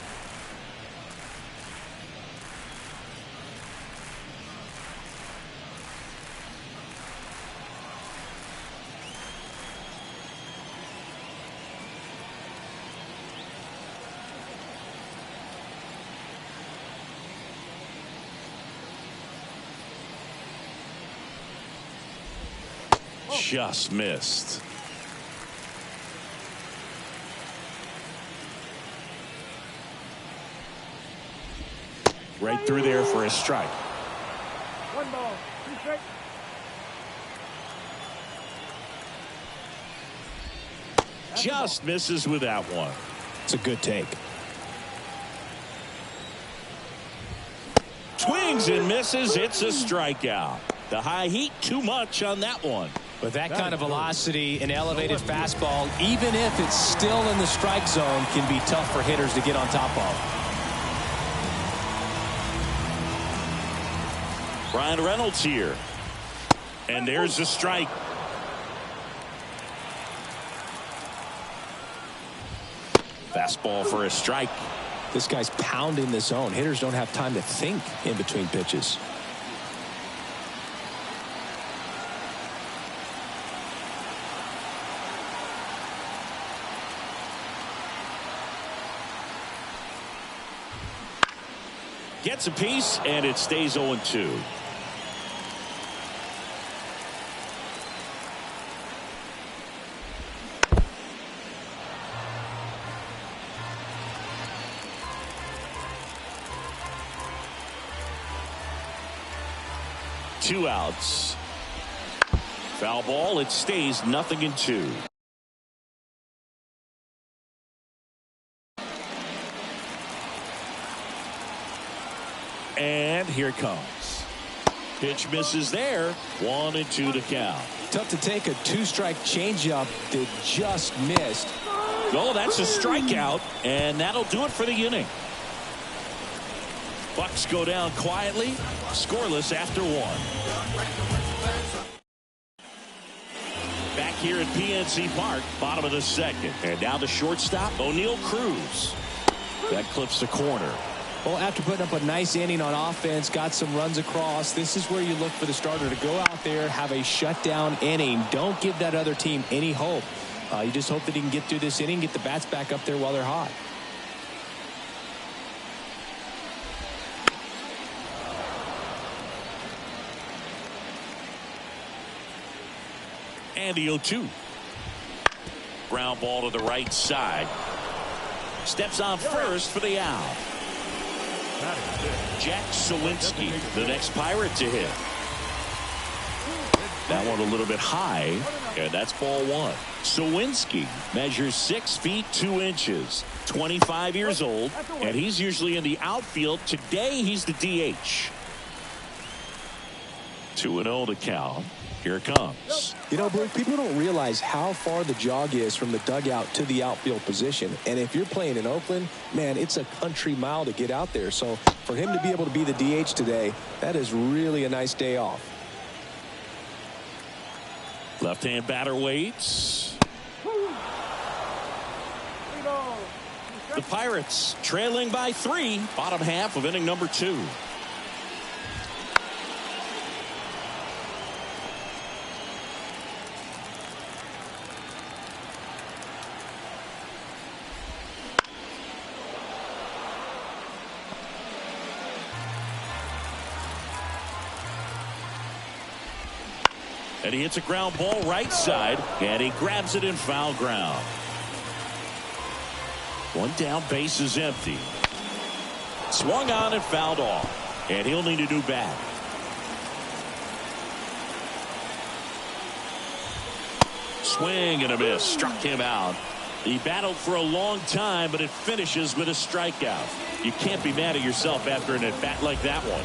just missed. Right through there for a strike. One ball, 2 strikes. Just misses with that one. It's a good take. Swings and misses. It's a strikeout. The high heat, too much on that one. With that kind of velocity, an elevated fastball, even if it's still in the strike zone, can be tough for hitters to get on top of. Ryan Reynolds here. And there's a strike. Fastball for a strike. This guy's pounding the zone. Hitters don't have time to think in between pitches. Gets a piece, and it stays 0-2. Two outs. Foul ball. It stays 0-2. And here it comes. Pitch misses there. 1-2 to count. Tough to take a 2-strike changeup that just missed. Oh, that's a strikeout, and that'll do it for the inning. Bucks go down quietly, scoreless after 1. Back here at PNC Park, bottom of the 2nd. And now the shortstop, O'Neal Cruz. That clips the corner. Well, after putting up a nice inning on offense, got some runs across, this is where you look for the starter to go out there, have a shutdown inning. Don't give that other team any hope. You just hope that he can get through this inning, get the bats back up there while they're hot. And the 0-2. Ground ball to the right side. Steps on first for the out. Jack Sawinski, the next Pirate to hit. That one a little bit high, and that's ball 1. Sawinski measures 6 feet 2 inches, 25 years old, and he's usually in the outfield. Today, he's the DH. 2-0 to count. Here it comes. You know, Blake, people don't realize how far the jog is from the dugout to the outfield position. And if you're playing in Oakland, man, it's a country mile to get out there. So for him to be able to be the DH today, that is really a nice day off. Left-hand batter waits. The Pirates trailing by 3, bottom half of inning number 2. And he hits a ground ball right side, and he grabs it in foul ground. 1 down, base is empty. Swung on and fouled off, and he'll need a new bat. Swing and a miss, struck him out. He battled for a long time, but it finishes with a strikeout. You can't be mad at yourself after an at-bat like that one.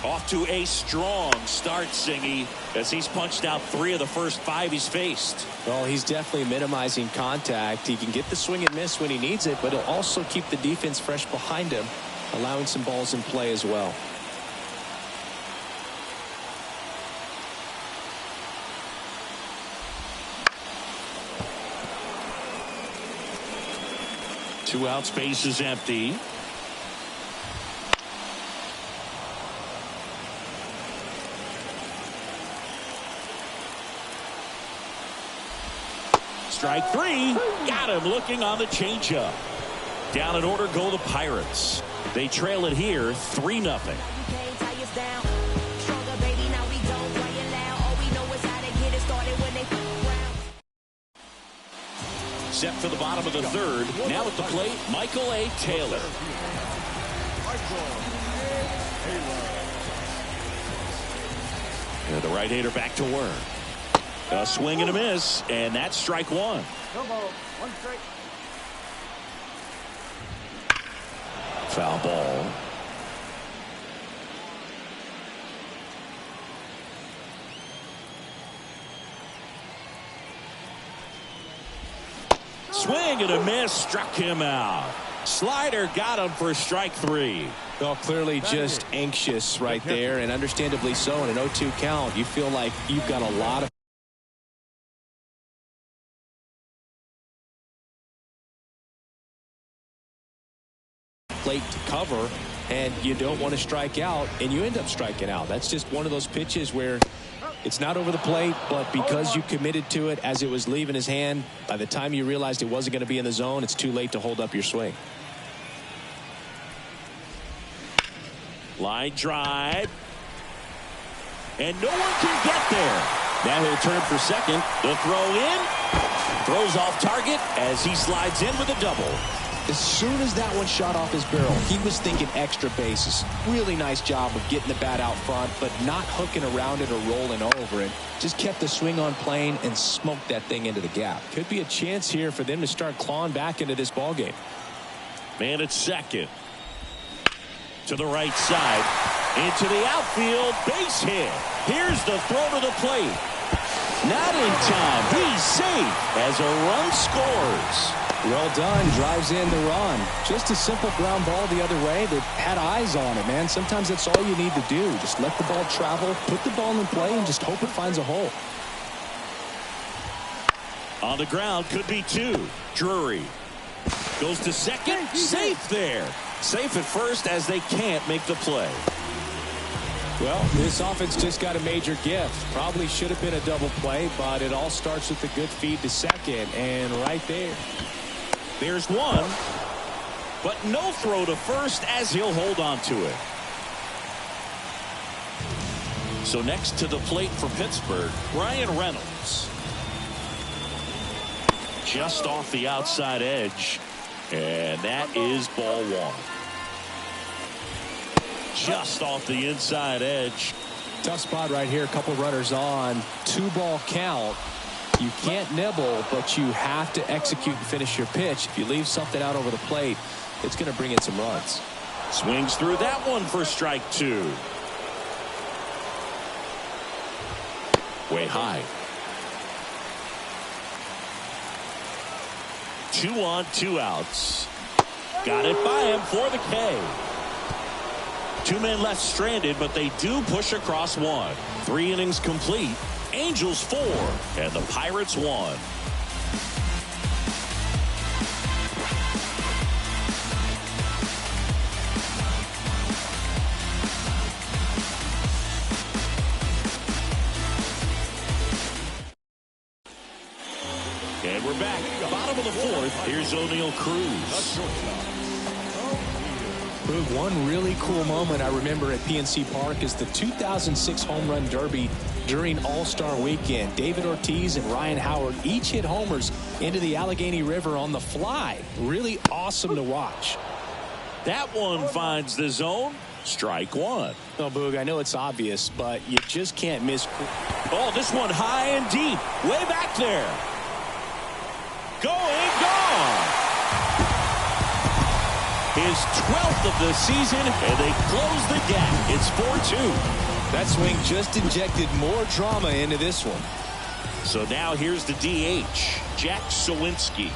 Off to a strong start, Singy, as he's punched out 3 of the first 5 he's faced. Well, he's definitely minimizing contact. He can get the swing and miss when he needs it, but he'll also keep the defense fresh behind him, allowing some balls in play as well. Two out, space is empty. Strike 3. Got him looking on the changeup. Down in order go the Pirates. They trail it here 3-0. set for the bottom of the third. Now at the plate, Michael A. Taylor. And the right-hander back to work. A swing and a miss, and that's strike one. No ball. One strike. Foul ball. Swing and a miss, struck him out. Slider got him for strike three. Well, clearly just anxious right there, and understandably so. In an 0-2 count, you feel like you've got a lot of plate to cover, and you don't want to strike out, and you end up striking out. That's just one of those pitches where it's not over the plate, but because you committed to it as it was leaving his hand, by the time you realized it wasn't going to be in the zone, it's too late to hold up your swing. Line drive. And no one can get there. Now he'll turn for second. The throw in. Throws off target as he slides in with a double. As soon as that one shot off his barrel, he was thinking extra bases. Really nice job of getting the bat out front, but not hooking around it or rolling over it. Just kept the swing on plane and smoked that thing into the gap. Could be a chance here for them to start clawing back into this ballgame. Man at second. To the right side. Into the outfield. Base hit. Here's the throw to the plate. Not in time. He's safe as a run scores. Well done. Drives in the run. Just a simple ground ball the other way that had eyes on it, man. Sometimes that's all you need to do. Just let the ball travel, put the ball in play, and just hope it finds a hole. On the ground, could be two. Drury goes to second. Safe there. Safe at first as they can't make the play. Well, this offense just got a major gift. Probably should have been a double play, but it all starts with a good feed to second, and right there. There's one, but no throw to first as he'll hold on to it. So next to the plate for Pittsburgh, Ryan Reynolds. Just off the outside edge, and that is ball one. Just off the inside edge. Tough spot right here. A couple runners on. 2-ball count. You can't nibble, but you have to execute and finish your pitch. If you leave something out over the plate, it's going to bring in some runs. Swings through that one for strike two. Way high. 2 on, 2 outs. Got it by him for the K. 2 men left stranded, but they do push across one. 3 innings complete. Angels 4 and the Pirates 1. And we're back. Bottom of the 4th. Here's O'Neal Cruz. One really cool moment I remember at PNC Park is the 2006 Home Run Derby during All-Star Weekend. David Ortiz and Ryan Howard each hit homers into the Allegheny River on the fly. Really awesome to watch. That one finds the zone. Strike one. Oh, Boog, I know it's obvious, but you just can't miss. Oh, this one high and deep. Way back there. Gone. His 12th of the season, and they close the gap. It's 4-2. That swing just injected more drama into this one. So now here's the DH, Jack Sawinski.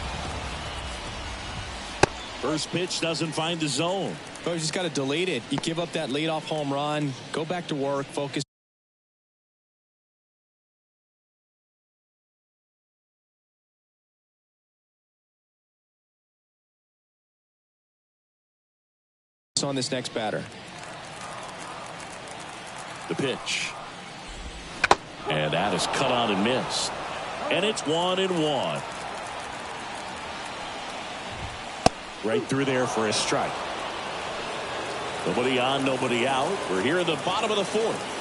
First pitch doesn't find the zone. Oh, you just got to delete it. You give up that leadoff home run, go back to work, focus. On this next batter. The pitch. And that is cut on and missed. And it's 1-1. Right through there for a strike. Nobody on, nobody out. We're here in the bottom of the 4th.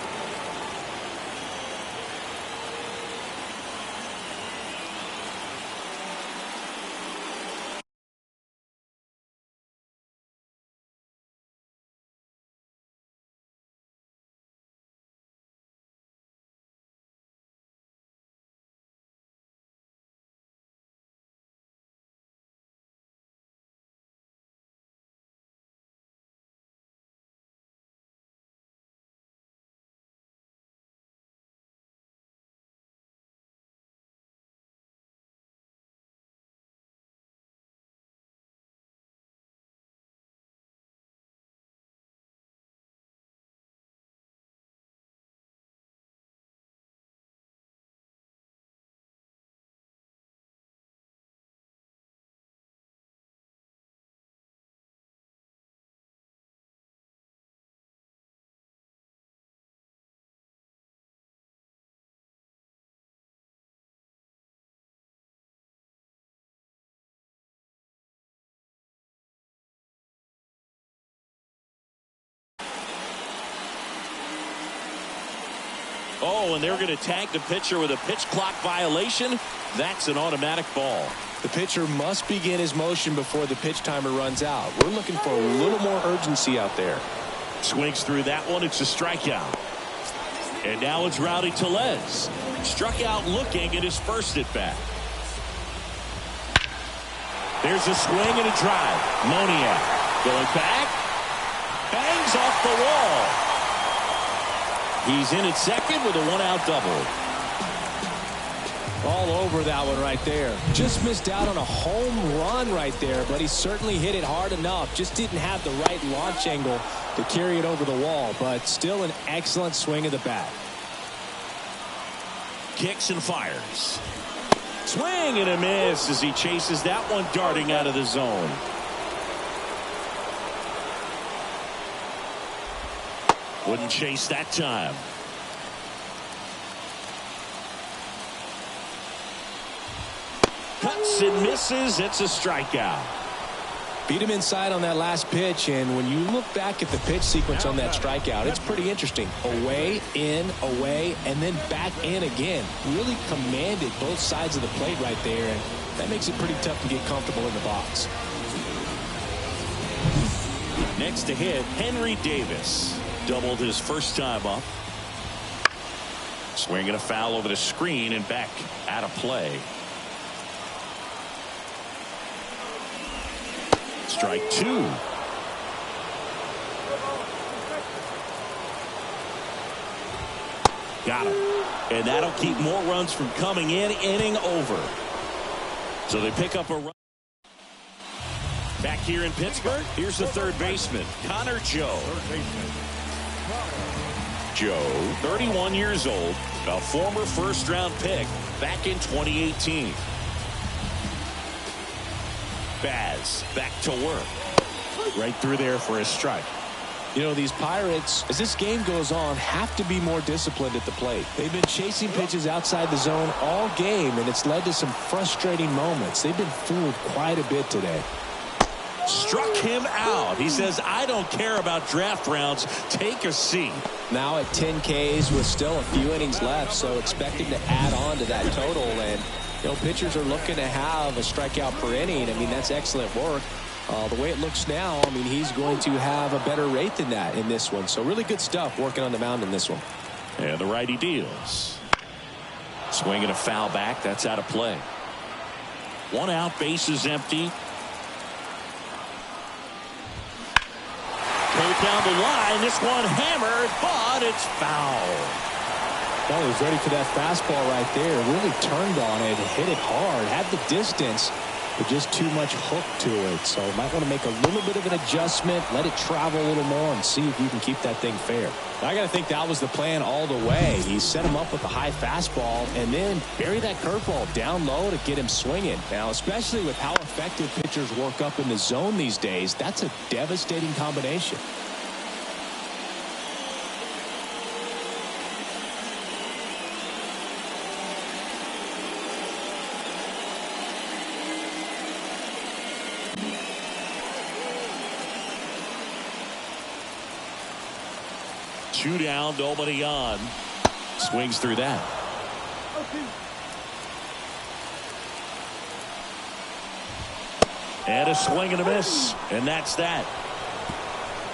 Oh, and they're going to tag the pitcher with a pitch clock violation. That's an automatic ball. The pitcher must begin his motion before the pitch timer runs out. We're looking for a little more urgency out there. Swings through that one. It's a strikeout. And now it's Rowdy Tellez. Struck out looking at his first at bat. There's a swing and a drive. Moniak going back. Bangs off the wall. He's in at second with a one-out double. All over that one right there. Just missed out on a home run right there, but he certainly hit it hard enough. Just didn't have the right launch angle to carry it over the wall, but still an excellent swing of the bat. Kicks and fires. Swing and a miss as he chases that one darting out of the zone. Wouldn't chase that time. Cuts and misses. It's a strikeout. Beat him inside on that last pitch, and when you look back at the pitch sequence on that strikeout, it's pretty interesting. Away, in, away, and then back in again. Really commanded both sides of the plate right there, and that makes it pretty tough to get comfortable in the box. Next to hit, Henry Davis. Doubled his first time up. Swinging a foul over the screen and back out of play. Strike two. Got him. And that'll keep more runs from coming in. Inning over. So they pick up a run. Back here in Pittsburgh, here's the third baseman, Connor Joe. Joe, 31 years old, a former first-round pick back in 2018. Baz back to work. Right through there for a strike. You know, these Pirates, as this game goes on, have to be more disciplined at the plate. They've been chasing pitches outside the zone all game, and it's led to some frustrating moments. They've been fooled quite a bit today. Struck him out. He says, I don't care about draft rounds. Take a seat. Now at 10 Ks with still a few innings left, so expecting to add on to that total. And, you know, pitchers are looking to have a strikeout per inning. I mean, that's excellent work. The way it looks now, I mean, he's going to have a better rate than that in this one. So really good stuff working on the mound in this one. And the righty deals. Swinging a foul back. That's out of play. One out, bases empty. Pulled down the line. This one hammered, but it's foul. Well, he was ready for that fastball right there. Really turned on it, hit it hard, had the distance, but just too much hook to it. So might want to make a little bit of an adjustment, let it travel a little more, and see if you can keep that thing fair. I got to think that was the plan all the way. He set him up with a high fastball and then bury that curveball down low to get him swinging. Now, especially with how effective pitchers work up in the zone these days, that's a devastating combination. Two down, nobody on. Swings through that. And a swing and a miss. And that's that.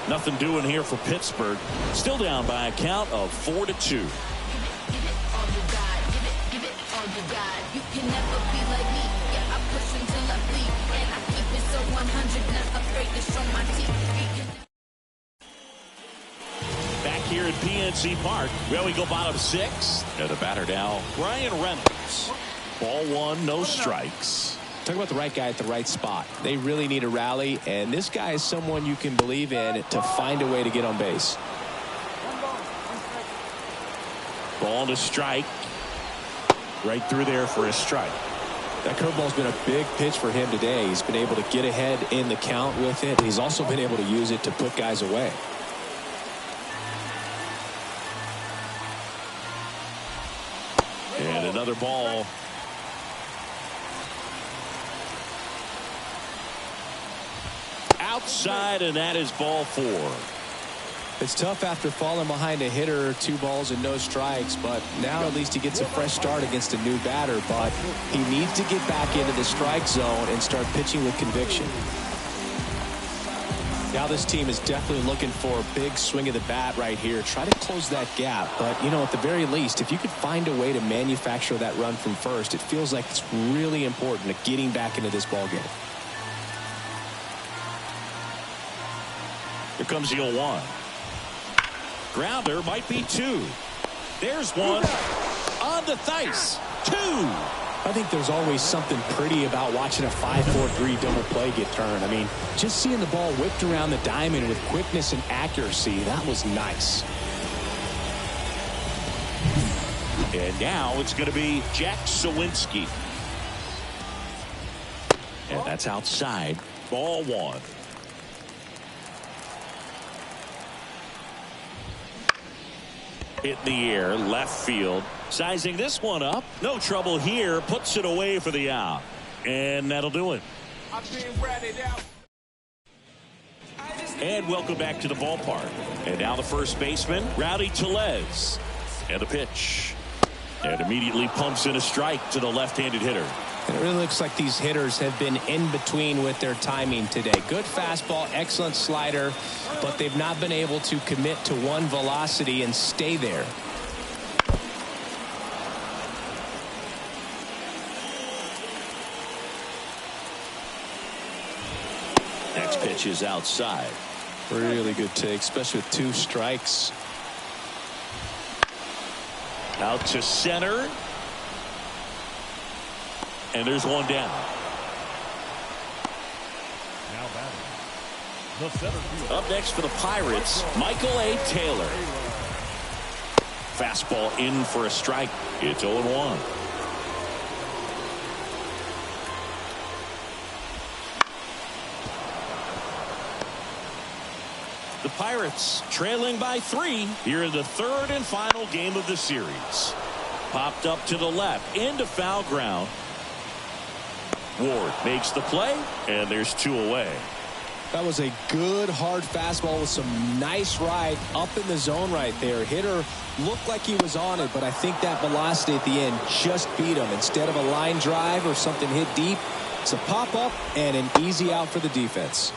Nothing doing here for Pittsburgh. Still down by a count of 4-2. Here at PNC Park, well, we go bottom six. And the batter now, Brian Reynolds. Ball one, no strikes. Talk about the right guy at the right spot. They really need a rally, and this guy is someone you can believe in to find a way to get on base. Ball to strike. Right through there for a strike. That curveball's been a big pitch for him today. He's been able to get ahead in the count with it. He's also been able to use it to put guys away. And another ball. Outside, and that is ball four. It's tough after falling behind a hitter, 2 balls and no strikes, but now at least he gets a fresh start against a new batter. But he needs to get back into the strike zone and start pitching with conviction. Now this team is definitely looking for a big swing of the bat right here. Try to close that gap. But, you know, at the very least, if you could find a way to manufacture that run from first, it feels like it's really important to getting back into this ballgame. Here comes the 0-1. Grounder might be 2. There's one on the thighs. 2. I think there's always something pretty about watching a 5-4-3 double play get turned. I mean, just seeing the ball whipped around the diamond with quickness and accuracy, that was nice. And now it's going to be Jack Sawinski. And that's outside. Ball 1. Hit in the air, left field. Sizing this one up. No trouble here. Puts it away for the out. And that'll do it. And welcome back to the ballpark. And now the first baseman, Rowdy Tellez. And the pitch. And immediately pumps in a strike to the left-handed hitter. And it really looks like these hitters have been in between with their timing today. Good fastball, excellent slider, but they've not been able to commit to one velocity and stay there. Next pitch is outside. Really good take, especially with 2 strikes. Out to center. And there's one down. Now batting. The center field. Up next for the Pirates, Michael A. Taylor. Fastball in for a strike. It's 0-1. The Pirates trailing by 3 here in the 3rd and final game of the series. Popped up to the left into foul ground. Ward makes the play, and there's 2 away. That was a good hard fastball with some nice ride up in the zone right there. Hitter looked like he was on it, but I think that velocity at the end just beat him. Instead of a line drive or something hit deep, it's a pop up and an easy out for the defense.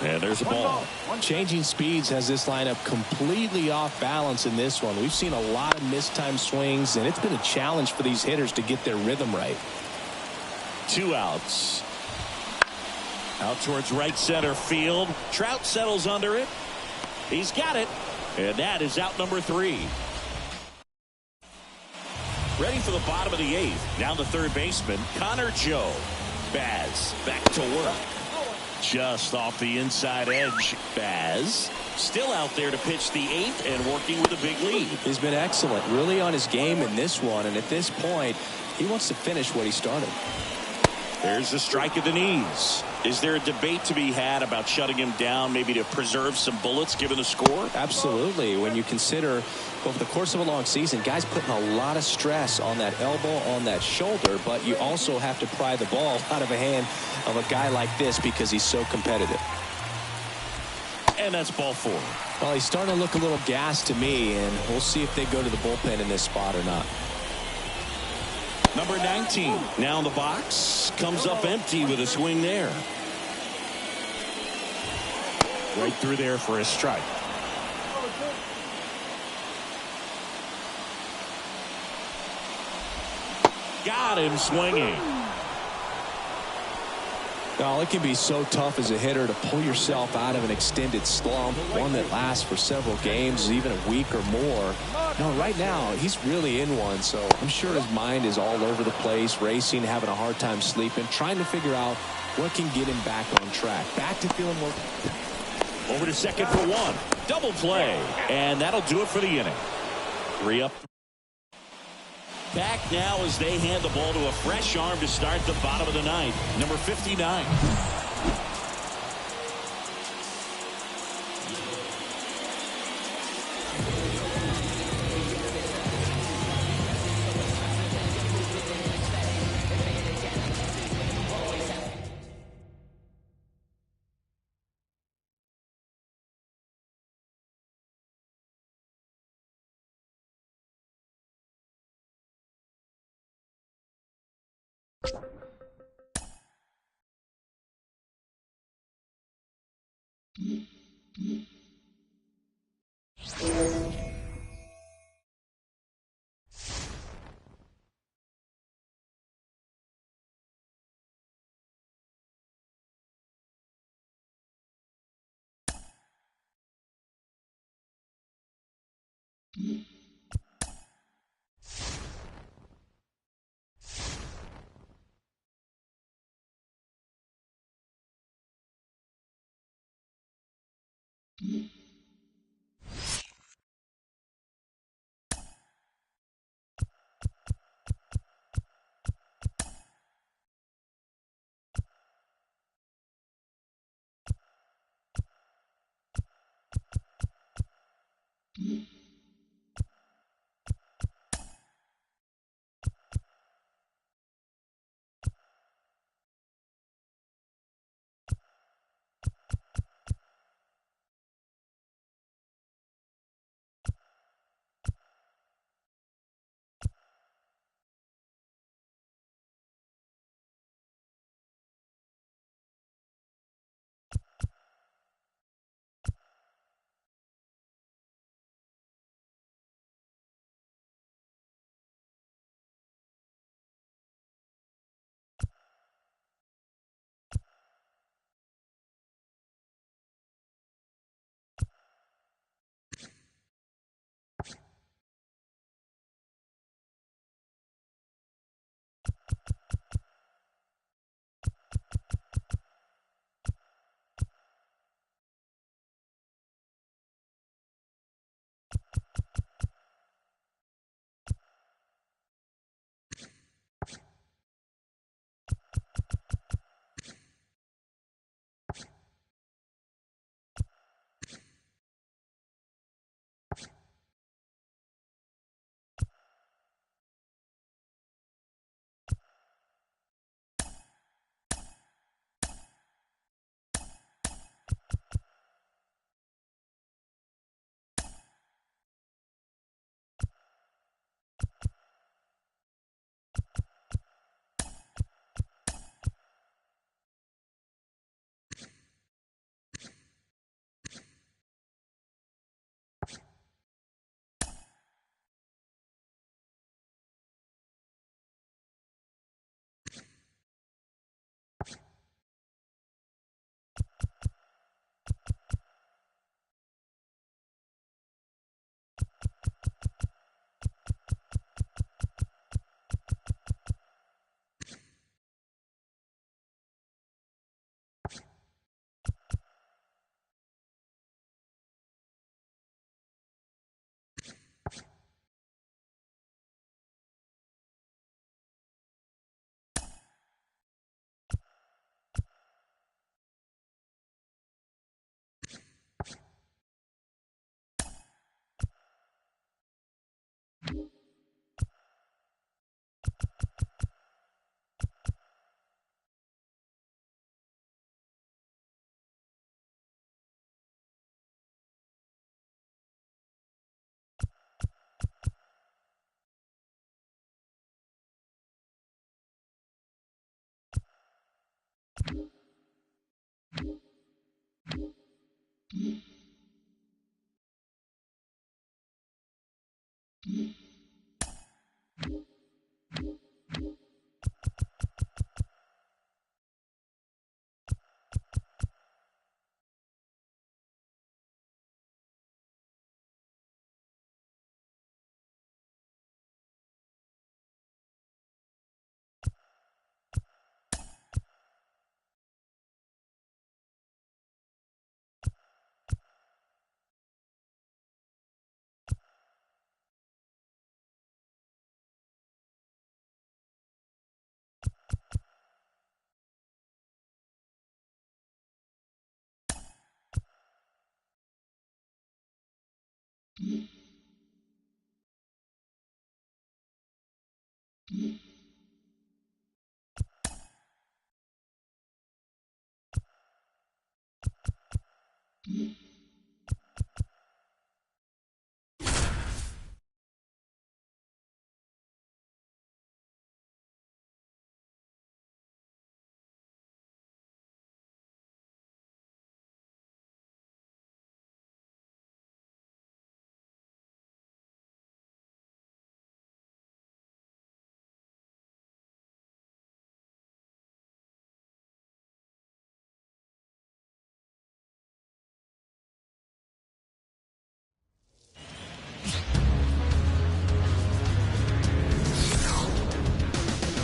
And there's a ball. Changing speeds has this lineup completely off balance in this one. We've seen a lot of mistimed swings, and it's been a challenge for these hitters to get their rhythm right. 2 outs. Out towards right center field. Trout settles under it. He's got it. And that is out number 3. Ready for the bottom of the 8th. Now the third baseman, Connor Joe. Baz back to work. Just off the inside edge. Baz still out there to pitch the 8th and working with a big lead. He's been excellent, really on his game in this one, and at this point he wants to finish what he started. There's the strike at the knees. Is there a debate to be had about shutting him down, maybe to preserve some bullets given the score? Absolutely. When you consider over the course of a long season, guys putting a lot of stress on that elbow, on that shoulder, but you also have to pry the ball out of the hand of a guy like this because he's so competitive. And that's ball 4. Well, he's starting to look a little gassed to me, and we'll see if they go to the bullpen in this spot or not. Number 19 now in the box, comes up empty with a swing there. Right through there for a strike. Got him swinging. Now, it can be so tough as a hitter to pull yourself out of an extended slump, one that lasts for several games, even a week or more. No, right now, he's really in one, so I'm sure his mind is all over the place, racing, having a hard time sleeping, trying to figure out what can get him back on track, back to feeling more. Over to second for 1. Double play, and that'll do it for the inning. 3 up. Back now as they hand the ball to a fresh arm to start the bottom of the 9th. Number 59.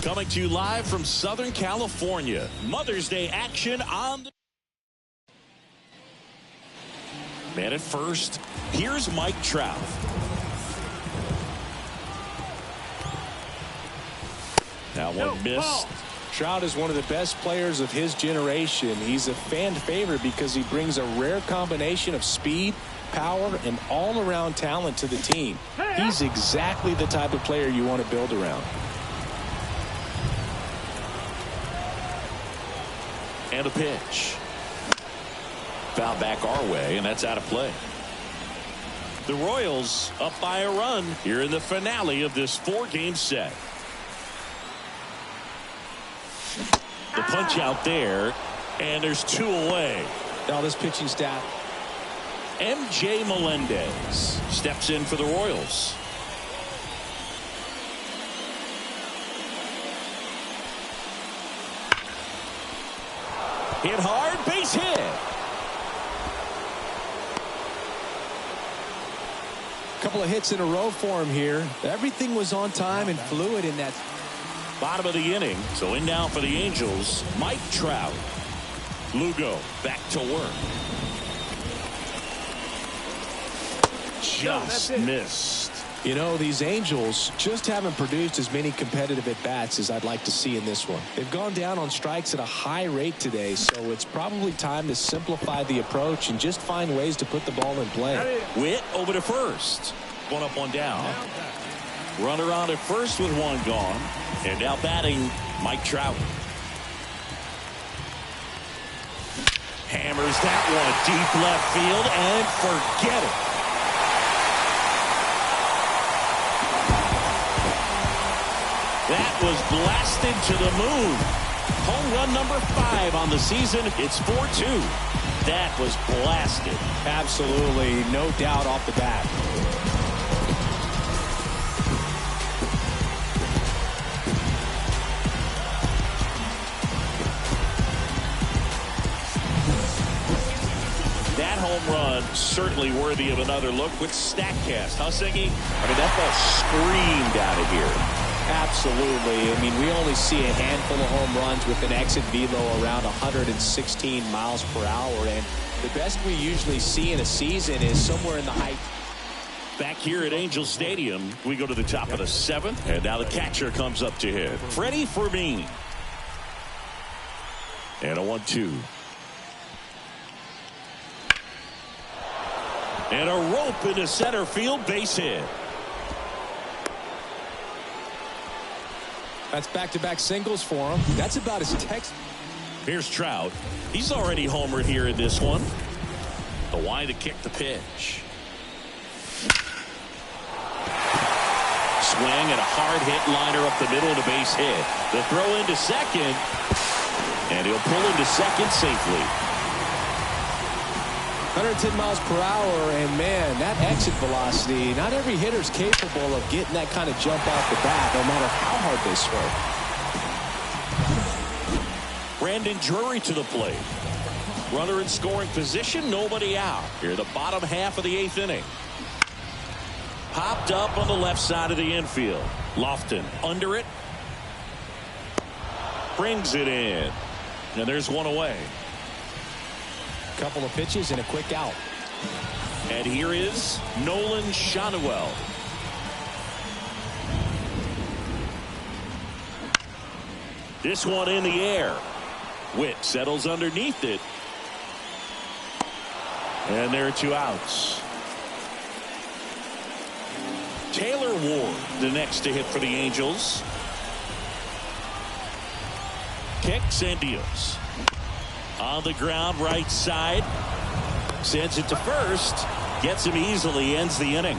Coming to you live from Southern California. Mother's Day action on the man at first. Here's Mike Trout. Now one missed. Trout is one of the best players of his generation. He's a fan favorite because he brings a rare combination of speed, power, and all-around talent to the team. He's exactly the type of player you want to build around. And a pitch. Foul back our way, and that's out of play. The Royals up by a run here in the finale of this 4-game set. The punch out there, and there's 2 away. Now this pitching staff. MJ Melendez steps in for the Royals. Hit hard, base hit. Couple of hits in a row for him here. Everything was on time and fluid in that Bottom of the inning. So in now for the Angels, Mike Trout. Lugo back to work. Just missed. You know, these Angels just haven't produced as many competitive at-bats as I'd like to see in this one. They've gone down on strikes at a high rate today, so it's probably time to simplify the approach and just find ways to put the ball in play. Witt over to first. One up, one down. Runner on at first with 1 gone. And now batting, Mike Trout. Hammers that one deep left field and forget it. That was blasted to the moon. Home run number 5 on the season. It's 4-2. That was blasted. Absolutely, no doubt off the bat. That home run certainly worthy of another look with StatCast. Huh, Siggy? I mean, that ball screamed out of here. Absolutely. I mean, we only see a handful of home runs with an exit velo around 116 miles per hour. And the best we usually see in a season is somewhere in the high. Back here at Angel Stadium, we go to the top of the 7th. And now the catcher comes up to hit. Freddie Fermin. And a 1-2. And a rope into center field, base hit. That's back-to-back singles for him. That's about his text. Here's Trout. He's already homered here in this one. The wind to kick the pitch. Swing and a hard hit liner up the middle to base hit. The throw into second. And he'll pull into second safely. 110 miles per hour, and man, that exit velocity, not every hitter's capable of getting that kind of jump off the bat, no matter how hard they swing. Brandon Drury to the plate. Runner in scoring position, nobody out. Here, the bottom half of the 8th inning. Popped up on the left side of the infield. Lofton under it. Brings it in. And there's 1 away. Couple of pitches and a quick out. And here is Nolan Schanuel. This one in the air. Witt settles underneath it. And there are 2 outs. Taylor Ward, the next to hit for the Angels. Kicks and deals. On the ground, right side. Sends it to first. Gets him easily, ends the inning.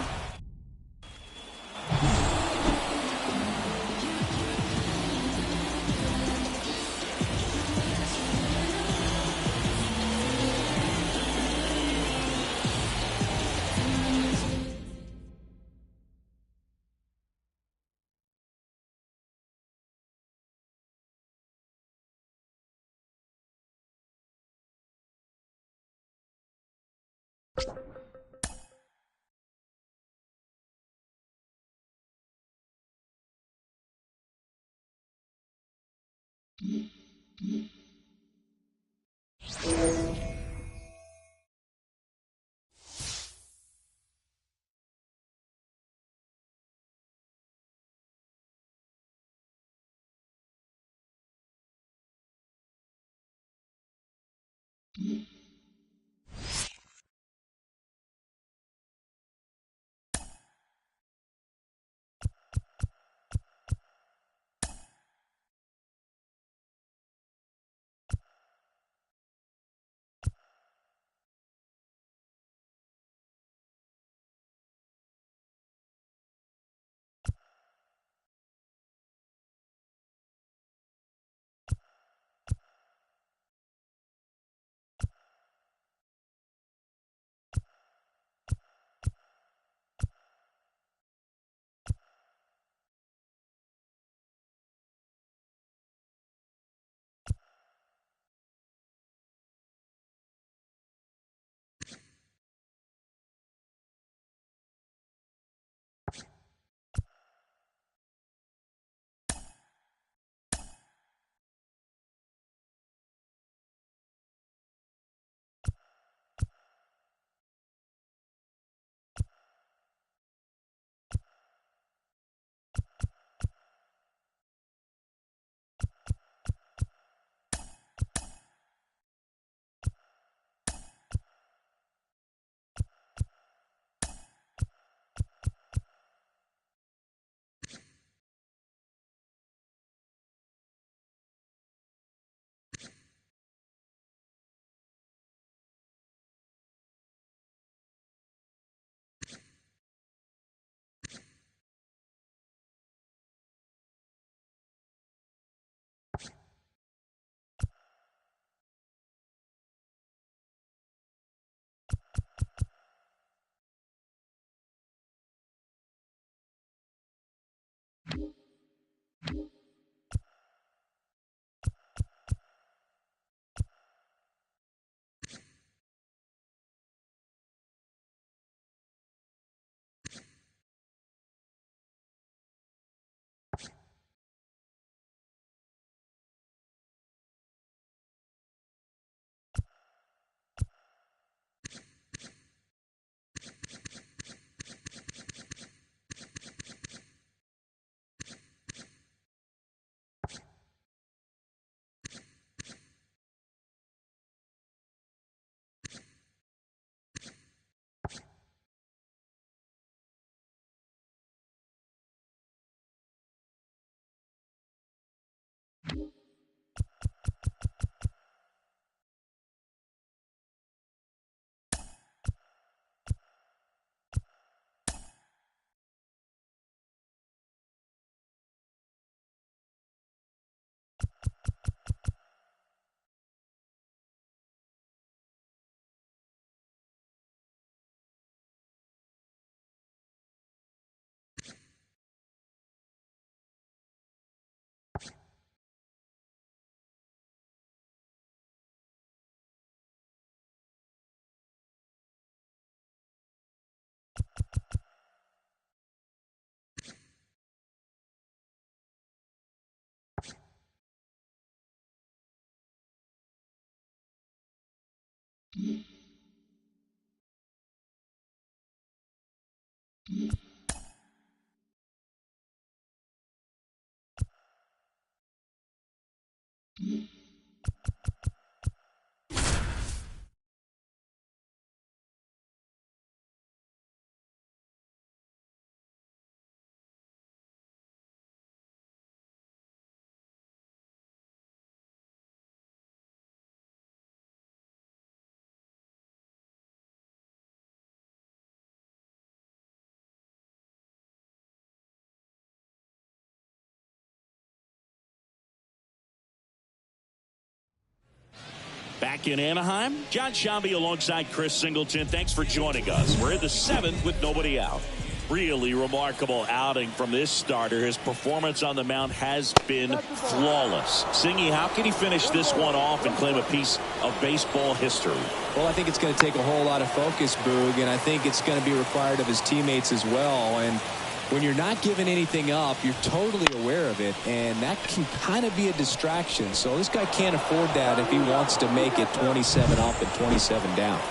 Back in Anaheim, John Shambi alongside Chris Singleton. Thanks for joining us. We're in the seventh with nobody out. Really remarkable outing from this starter. His performance on the mound has been flawless. Singy, how can he finish this one off and claim a piece of baseball history? Well, I think it's going to take a whole lot of focus, Boog, and I think it's going to be required of his teammates as well. And When you're not giving anything up, you're totally aware of it, and that can kind of be a distraction. So this guy can't afford that if he wants to make it 27 up and 27 down.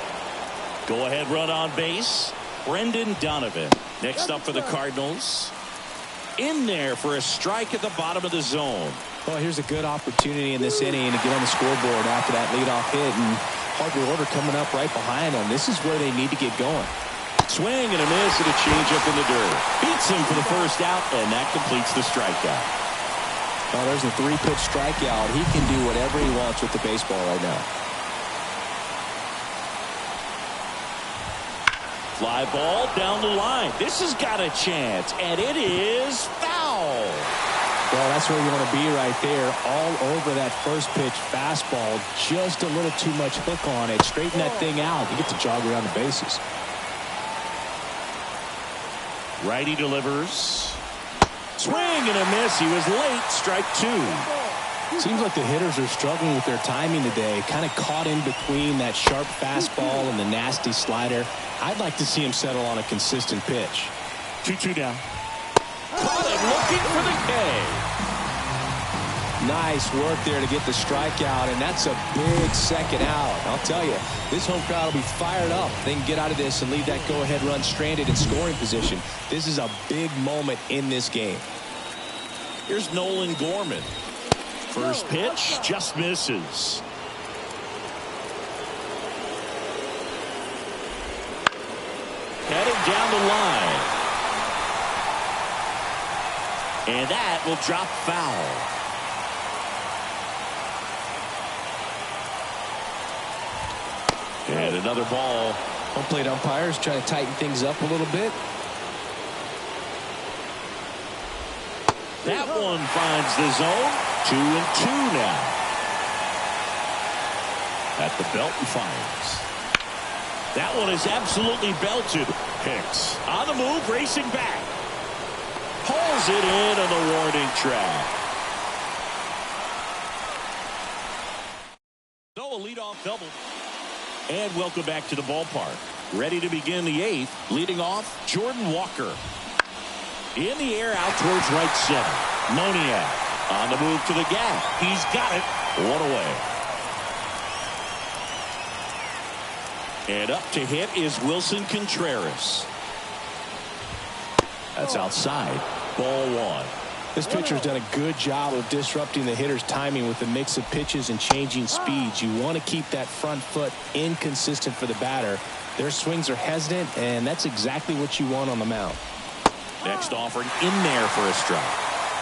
Go ahead run on base, Brendan Donovan. Next up for the Cardinals. In there for a strike at the bottom of the zone. Well, here's a good opportunity in this inning to get on the scoreboard after that leadoff hit, and Harper Order coming up right behind them. This is where they need to get going. Swing and a miss and a changeup in the dirt. Beats him for the first out, and that completes the strikeout. Well, there's a 3-pitch strikeout. He can do whatever he wants with the baseball right now. Fly ball down the line. This has got a chance, and it is foul. Well, that's where you want to be right there. All over that first pitch fastball. Just a little too much hook on it. Straighten that thing out. You get to jog around the bases. Righty delivers. Swing and a miss. He was late. Strike 2. Seems like the hitters are struggling with their timing today. Kind of caught in between that sharp fastball and the nasty slider. I'd like to see him settle on a consistent pitch. 2-2 down. Caught him looking for the K. Nice work there to get the strikeout, and that's a big second out. I'll tell you, this home crowd will be fired up. They can get out of this and leave that go-ahead run stranded in scoring position. This is a big moment in this game. Here's Nolan Gorman. First pitch just misses. Heading down the line. And that will drop foul. And another ball. Home plate umpires trying to tighten things up a little bit. That one finds the zone. 2-2 now. At the belt and fires. That one is absolutely belted. Hicks on the move, racing back. Pulls it in on the warning track. So a leadoff double. And welcome back to the ballpark. Ready to begin the 8th. Leading off, Jordan Walker. In the air out towards right center. Moniak on the move to the gap. He's got it. One away. And up to hit is Wilson Contreras. That's outside. Ball 1. This pitcher's done a good job of disrupting the hitter's timing with a mix of pitches and changing speeds. You want to keep that front foot inconsistent for the batter. Their swings are hesitant, and that's exactly what you want on the mound. Next offering in there for a strike.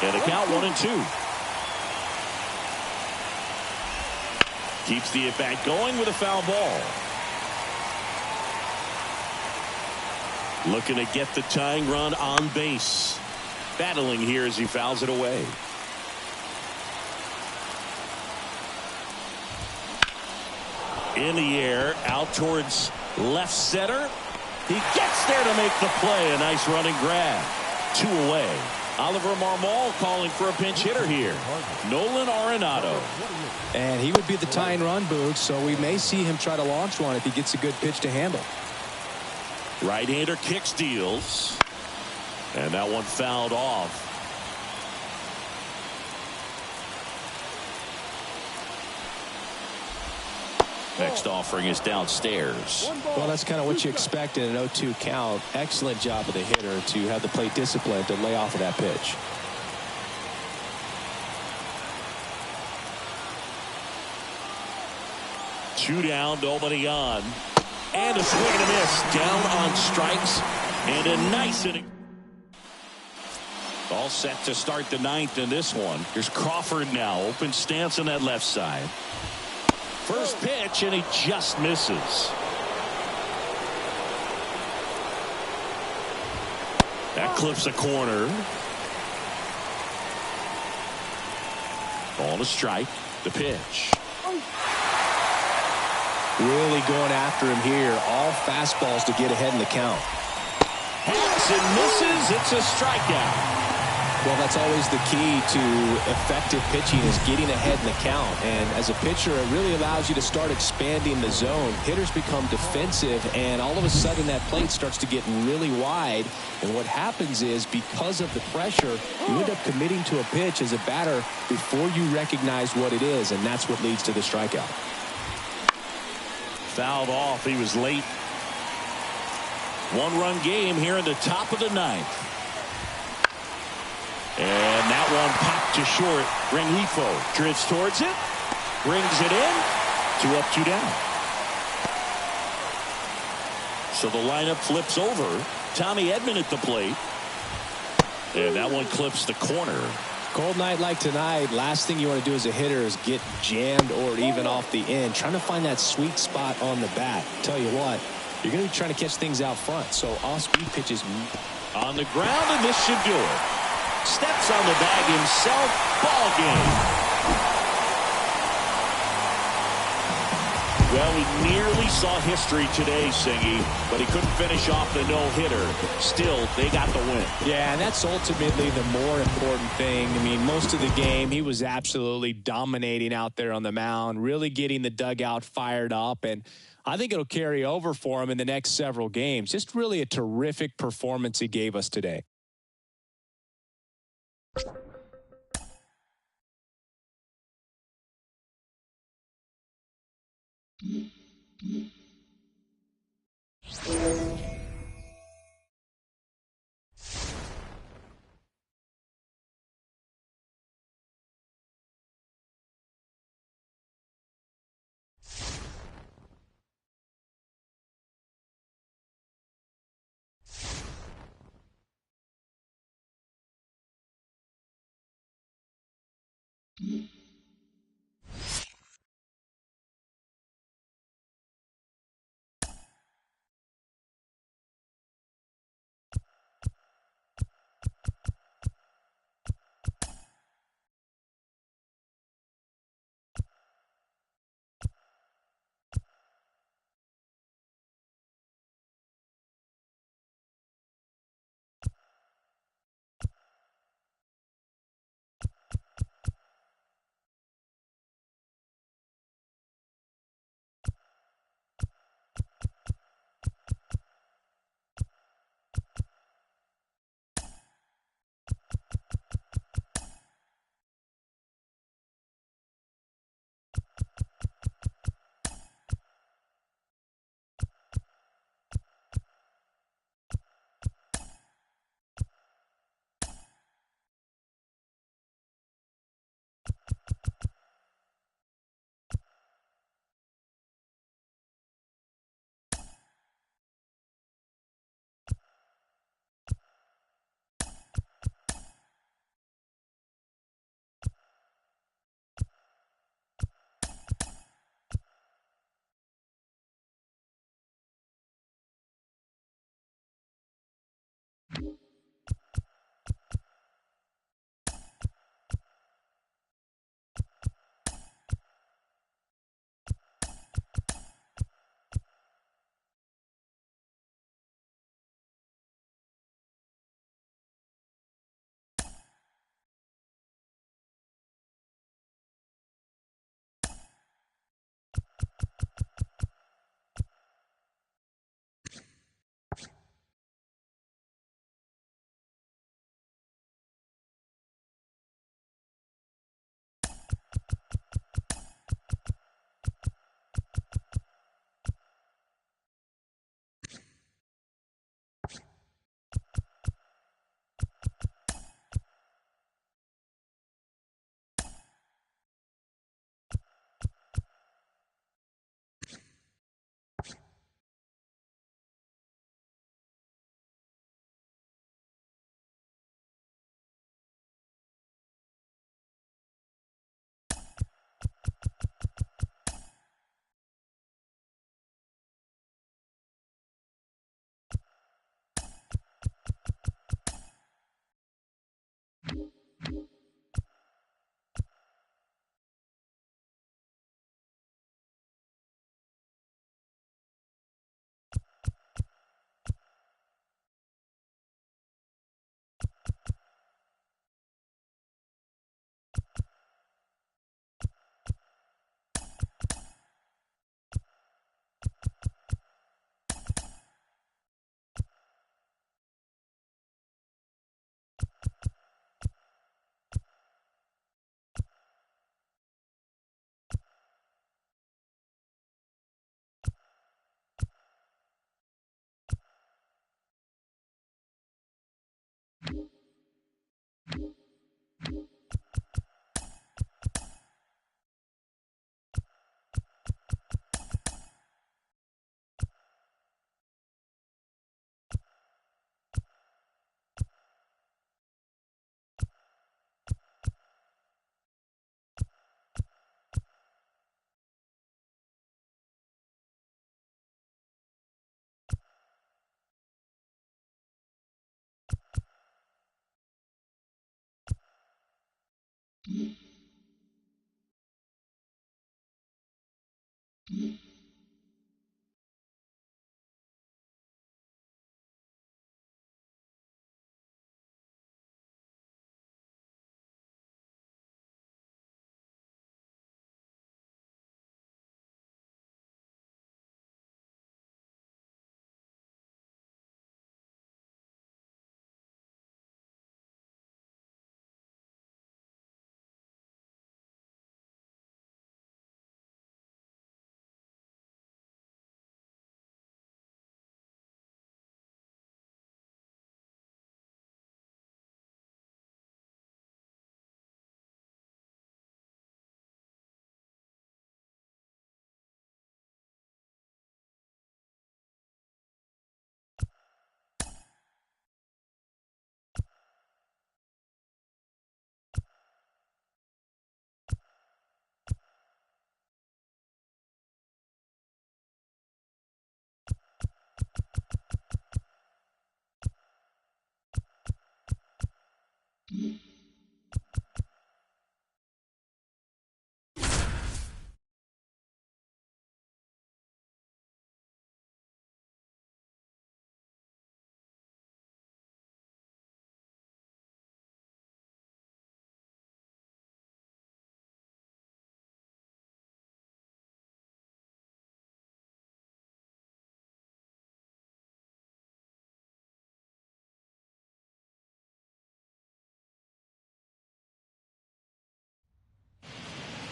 And a count 1-2. Keeps the at-bat going with a foul ball. Looking to get the tying run on base. Battling here as he fouls it away. In the air, out towards left center. He gets there to make the play. A nice running grab. 2 away. Oliver Marmol calling for a pinch hitter here. Nolan Arenado. And he would be the tying run, Boog, so we may see him try to launch one if he gets a good pitch to handle. Right-hander kicks, deals. And that one fouled off. Next offering is downstairs. Well, that's kind of what you expect in an 0-2 count. Excellent job of the hitter to have the plate discipline to lay off of that pitch. Two down, nobody on. And a swing and a miss. Down on strikes. And a nice inning. All set to start the 9th in this one. Here's Crawford now. Open stance on that left side. First pitch, and he just misses. That clips a corner. Ball to strike. The pitch. Really going after him here. All fastballs to get ahead in the count. Hacks and misses. It's a strikeout. Well, that's always the key to effective pitching is getting ahead in the count. And as a pitcher, it really allows you to start expanding the zone. Hitters become defensive, and all of a sudden that plate starts to get really wide. And what happens is because of the pressure, you end up committing to a pitch as a batter before you recognize what it is, and that's what leads to the strikeout. Fouled off. He was late. One-run game here in the top of the ninth. And that one popped to short. Rengifo drifts towards it. Brings it in. 2 up, 2 down. So the lineup flips over. Tommy Edman at the plate. And that one clips the corner. Cold night like tonight, last thing you want to do as a hitter is get jammed or even off the end. Trying to find that sweet spot on the bat. Tell you what, you're going to be trying to catch things out front. So off-speed pitches. On the ground, and this should do it. Steps on the bag himself. Ball game. Well, we nearly saw history today, Singy, but he couldn't finish off the no-hitter. Still, they got the win. Yeah, and that's ultimately the more important thing. I mean, most of the game, he was absolutely dominating out there on the mound, really getting the dugout fired up, and I think it'll carry over for him in the next several games. Just really a terrific performance he gave us today.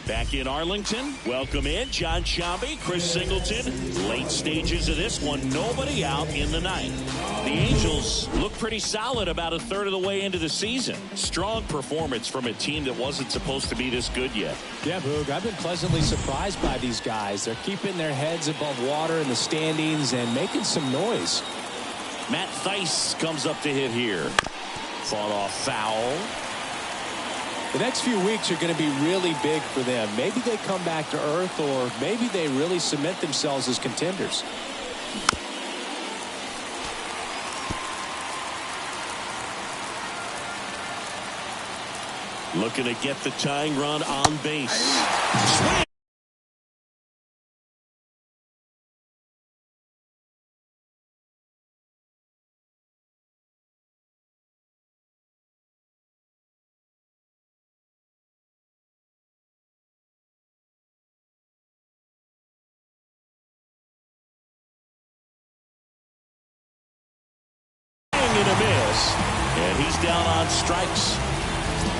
Back in Arlington, welcome in John Shambi, Chris Singleton. Late stages of this one, nobody out in the ninth. The Angels look pretty solid about a third of the way into the season. Strong performance from a team that wasn't supposed to be this good yet. Yeah, Boog, I've been pleasantly surprised by these guys. They're keeping their heads above water in the standings and making some noise. Matt Theis comes up to hit here. Fought off foul. The next few weeks are going to be really big for them. Maybe they come back to earth, or maybe they really cement themselves as contenders. Looking to get the tying run on base. Swing. And a miss, and he's down on strikes,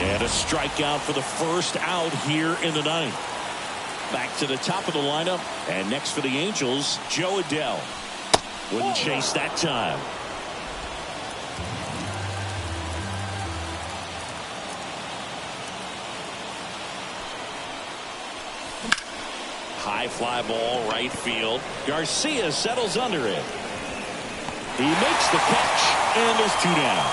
and a strikeout for the first out here in the ninth. Back to the top of the lineup, and next for the Angels, Joe Adell. Wouldn't chase that time. High fly ball, right field. Garcia settles under it. He makes the catch, and there's two down.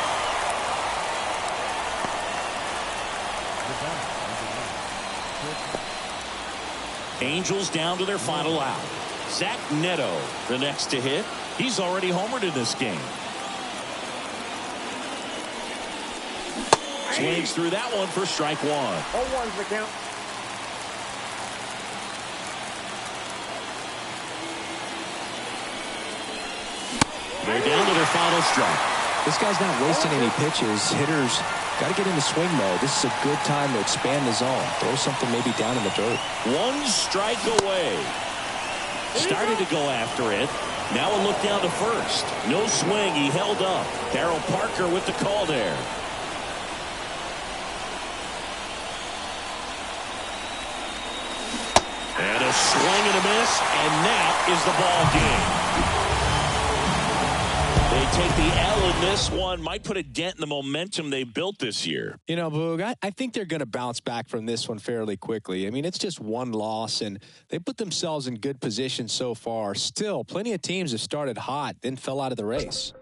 Angels down to their final out. Zach Neto, the next to hit. He's already homered in this game. Swings through that one for strike one. 0-1's the count. They're down to their final strike. This guy's not wasting any pitches. Hitters got to get into swing mode. This is a good time to expand the zone. Throw something maybe down in the dirt. One strike away. Started to go after it. Now a look down to first. No swing. He held up. Darryl Parker with the call there. And a swing and a miss, and that is the ball game. They take the L in this one. Might put a dent in the momentum they built this year. You know, Boog, I think they're going to bounce back from this one fairly quickly. I mean, it's just one loss, and they put themselves in good position so far. Still, plenty of teams have started hot, then fell out of the race.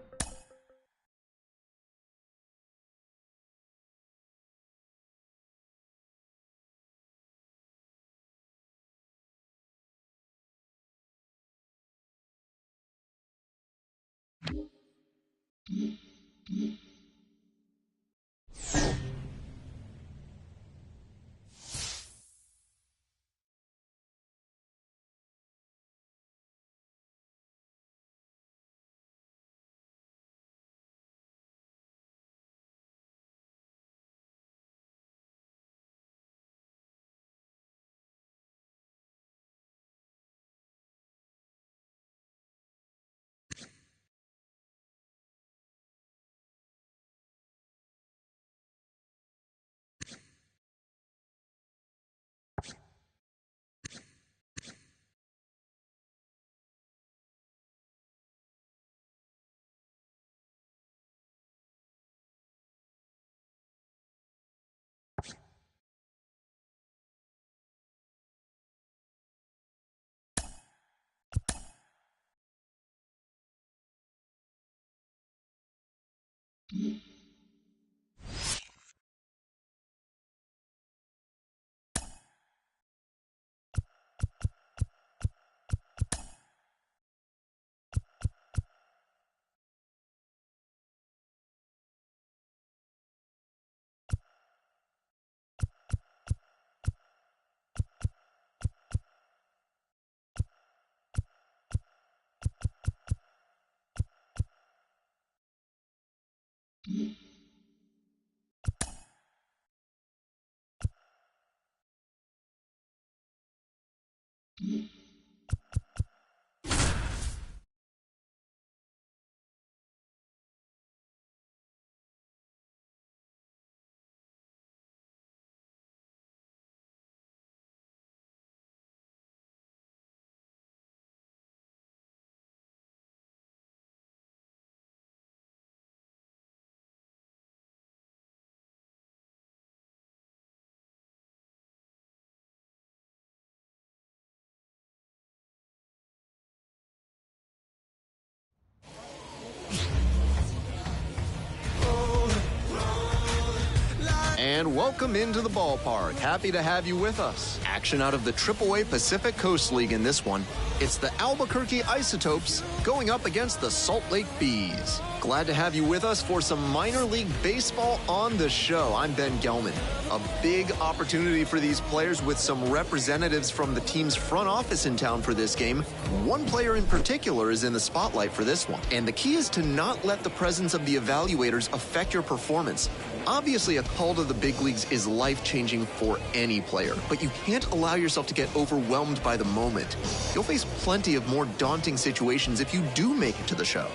And welcome into the ballpark. Happy to have you with us. Action out of the AAA Pacific Coast League in this one. It's the Albuquerque Isotopes going up against the Salt Lake Bees. Glad to have you with us for some minor league baseball on the show. I'm Ben Gelman. A big opportunity for these players with some representatives from the team's front office in town for this game. One player in particular is in the spotlight for this one. And the key is to not let the presence of the evaluators affect your performance. Obviously, a call to the big leagues is life-changing for any player, but you can't allow yourself to get overwhelmed by the moment. You'll face plenty of more daunting situations if you do make it to the show.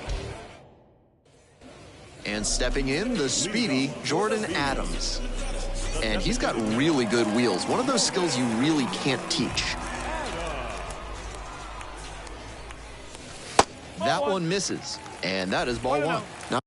And stepping in, the speedy Jordan Adams. And he's got really good wheels, one of those skills you really can't teach. That one misses, and that is ball one. Now,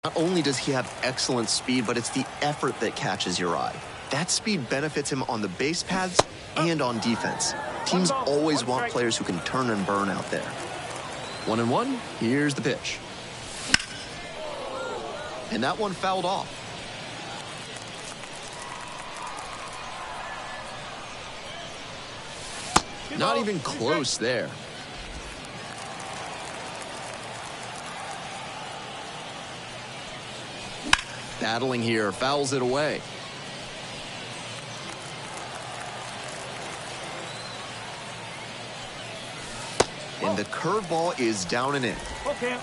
not only does he have excellent speed, but it's the effort that catches your eye. That speed benefits him on the base paths and on defense. Teams always want players who can turn and burn out there. 1-1, here's the pitch. And that one fouled off. Not even close there. Battling here, fouls it away. And the curveball is down and in. Okay.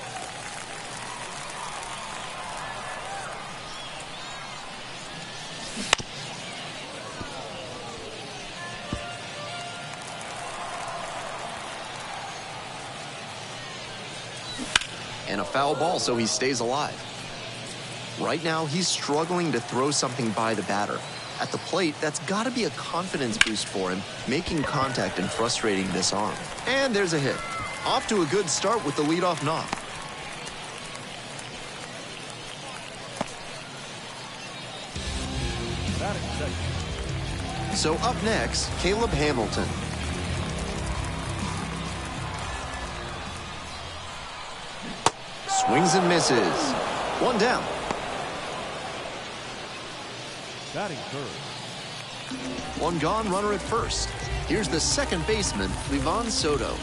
And a foul ball, so he stays alive. Right now, he's struggling to throw something by the batter. At the plate, that's got to be a confidence boost for him, making contact and frustrating this arm. And there's a hit. Off to a good start with the leadoff knock. So up next, Caleb Hamilton. Swings and misses. One down. Batting third. One gone, runner at first. Here's the second baseman, Livan Soto.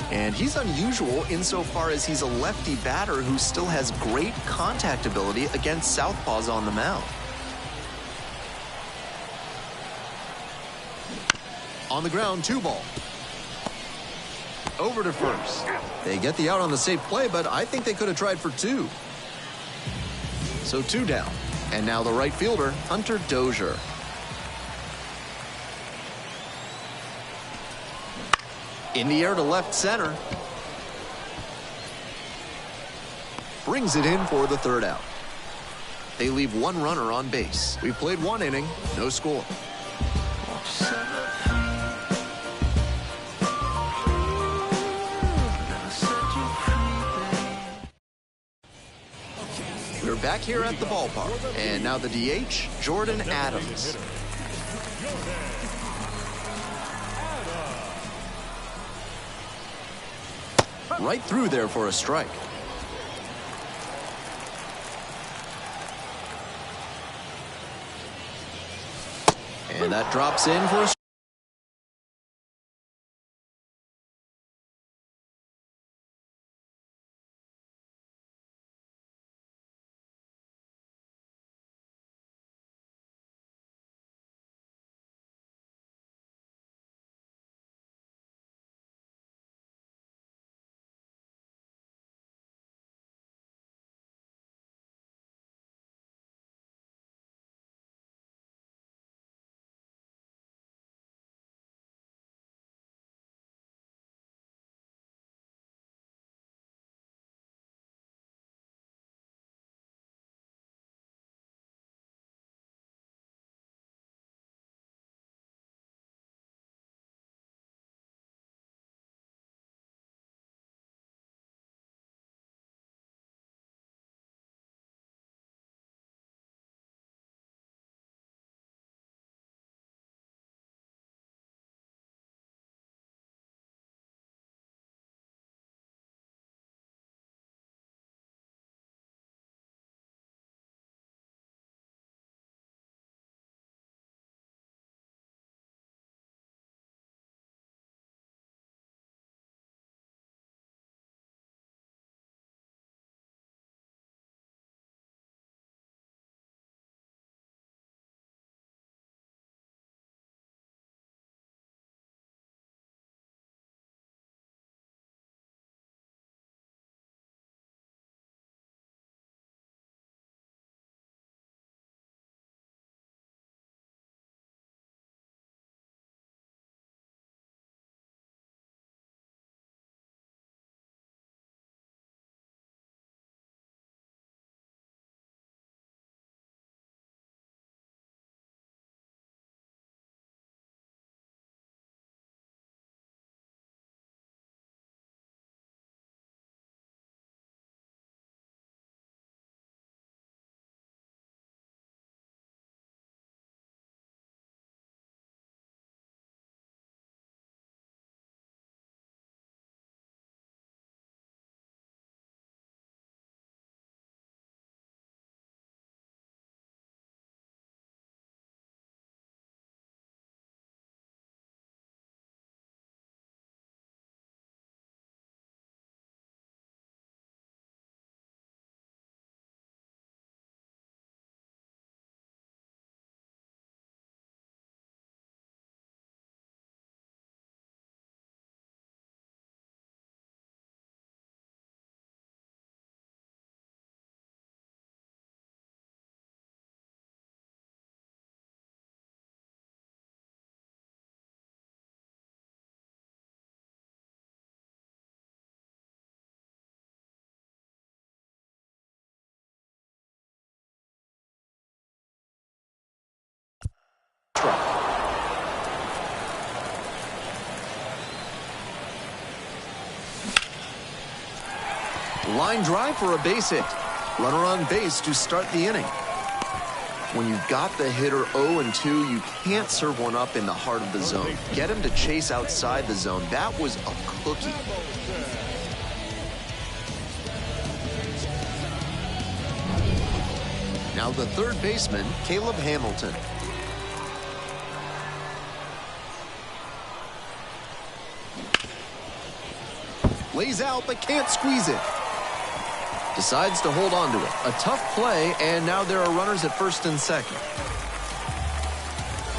And he's unusual insofar as he's a lefty batter who still has great contact ability against southpaws on the mound. On the ground, 2-ball. Over to first. They get the out on the safe play, but I think they could have tried for 2. So 2 down. And now the right fielder, Hunter Dozier. In the air to left center. Brings it in for the third out. They leave 1 runner on base. We played 1 inning, no score. We're back here at the ballpark. And now the DH, Jordan Adams. Right through there for a strike. And that drops in for a strike. Line drive for a base hit. Runner on base to start the inning. When you've got the hitter 0-2, you can't serve one up in the heart of the zone. Get him to chase outside the zone. That was a cookie. Now the third baseman, Caleb Hamilton. Lays out, but can't squeeze it. Decides to hold on to it. A tough play, and now there are runners at first and second.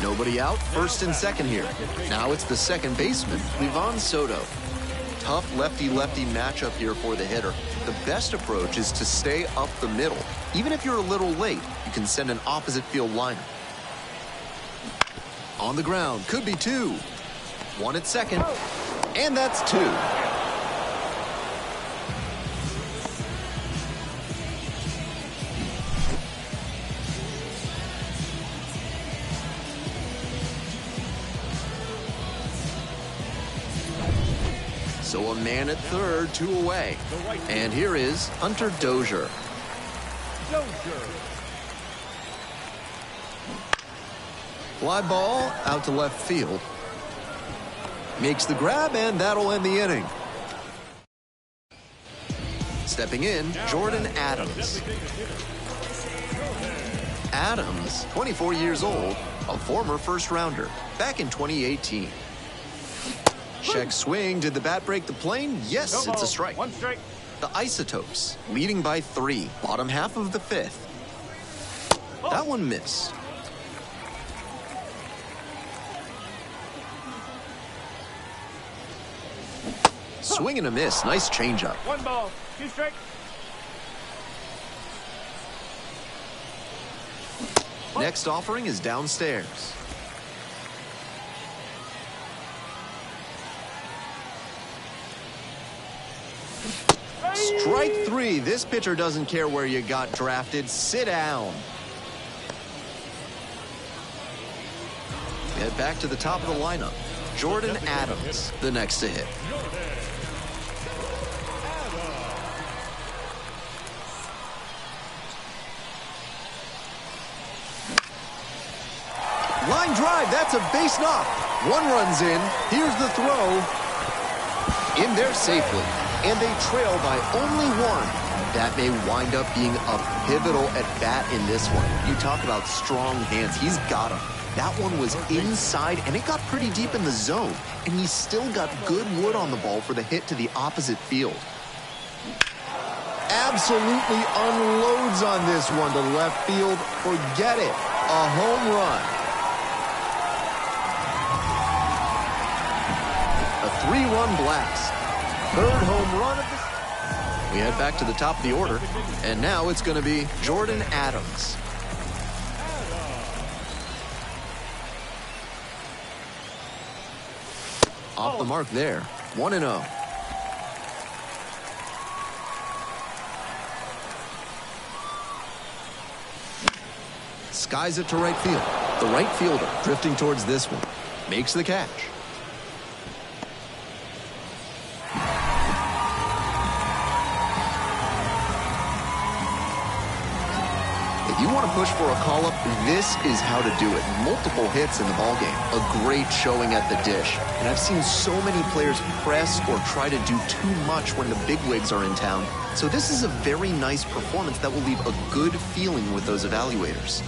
Nobody out, first and second here. Now it's the second baseman, Livan Soto. Tough lefty-lefty matchup here for the hitter. The best approach is to stay up the middle. Even if you're a little late, you can send an opposite field liner. On the ground, could be two. One at second, and that's two. So a man at third, two away. And here is Hunter Dozier. Fly ball out to left field. Makes the grab, and that'll end the inning. Stepping in, Jordan Adams. Adams, 24 years old, a former first-rounder, back in 2018. Check swing. Did the bat break the plane? Yes, it's a strike. One strike. The Isotopes, leading by 3, bottom half of the 5th. That one missed. Swing and a miss. Nice changeup. One ball, two strikes. Next offering is downstairs. Strike 3. This pitcher doesn't care where you got drafted. Sit down. Head back to the top of the lineup. Jordan Adams, the next to hit. Line drive. That's a base knock. One runs in. Here's the throw. In there safely. And they trail by only one. That may wind up being a pivotal at-bat in this one. You talk about strong hands. He's got them. That one was inside, and it got pretty deep in the zone. And he still got good wood on the ball for the hit to the opposite field. Absolutely unloads on this one to left field. Forget it. A home run. A 3-run blast. Third home run of the... We head back to the top of the order, and now it's going to be Jordan Adams. Off the mark there, 1-0. Skies it to right field. The right fielder drifting towards this one. Makes the catch. If you want to push for a call-up, this is how to do it. Multiple hits in the ballgame. A great showing at the dish. And I've seen so many players press or try to do too much when the bigwigs are in town. So this is a very nice performance that will leave a good feeling with those evaluators.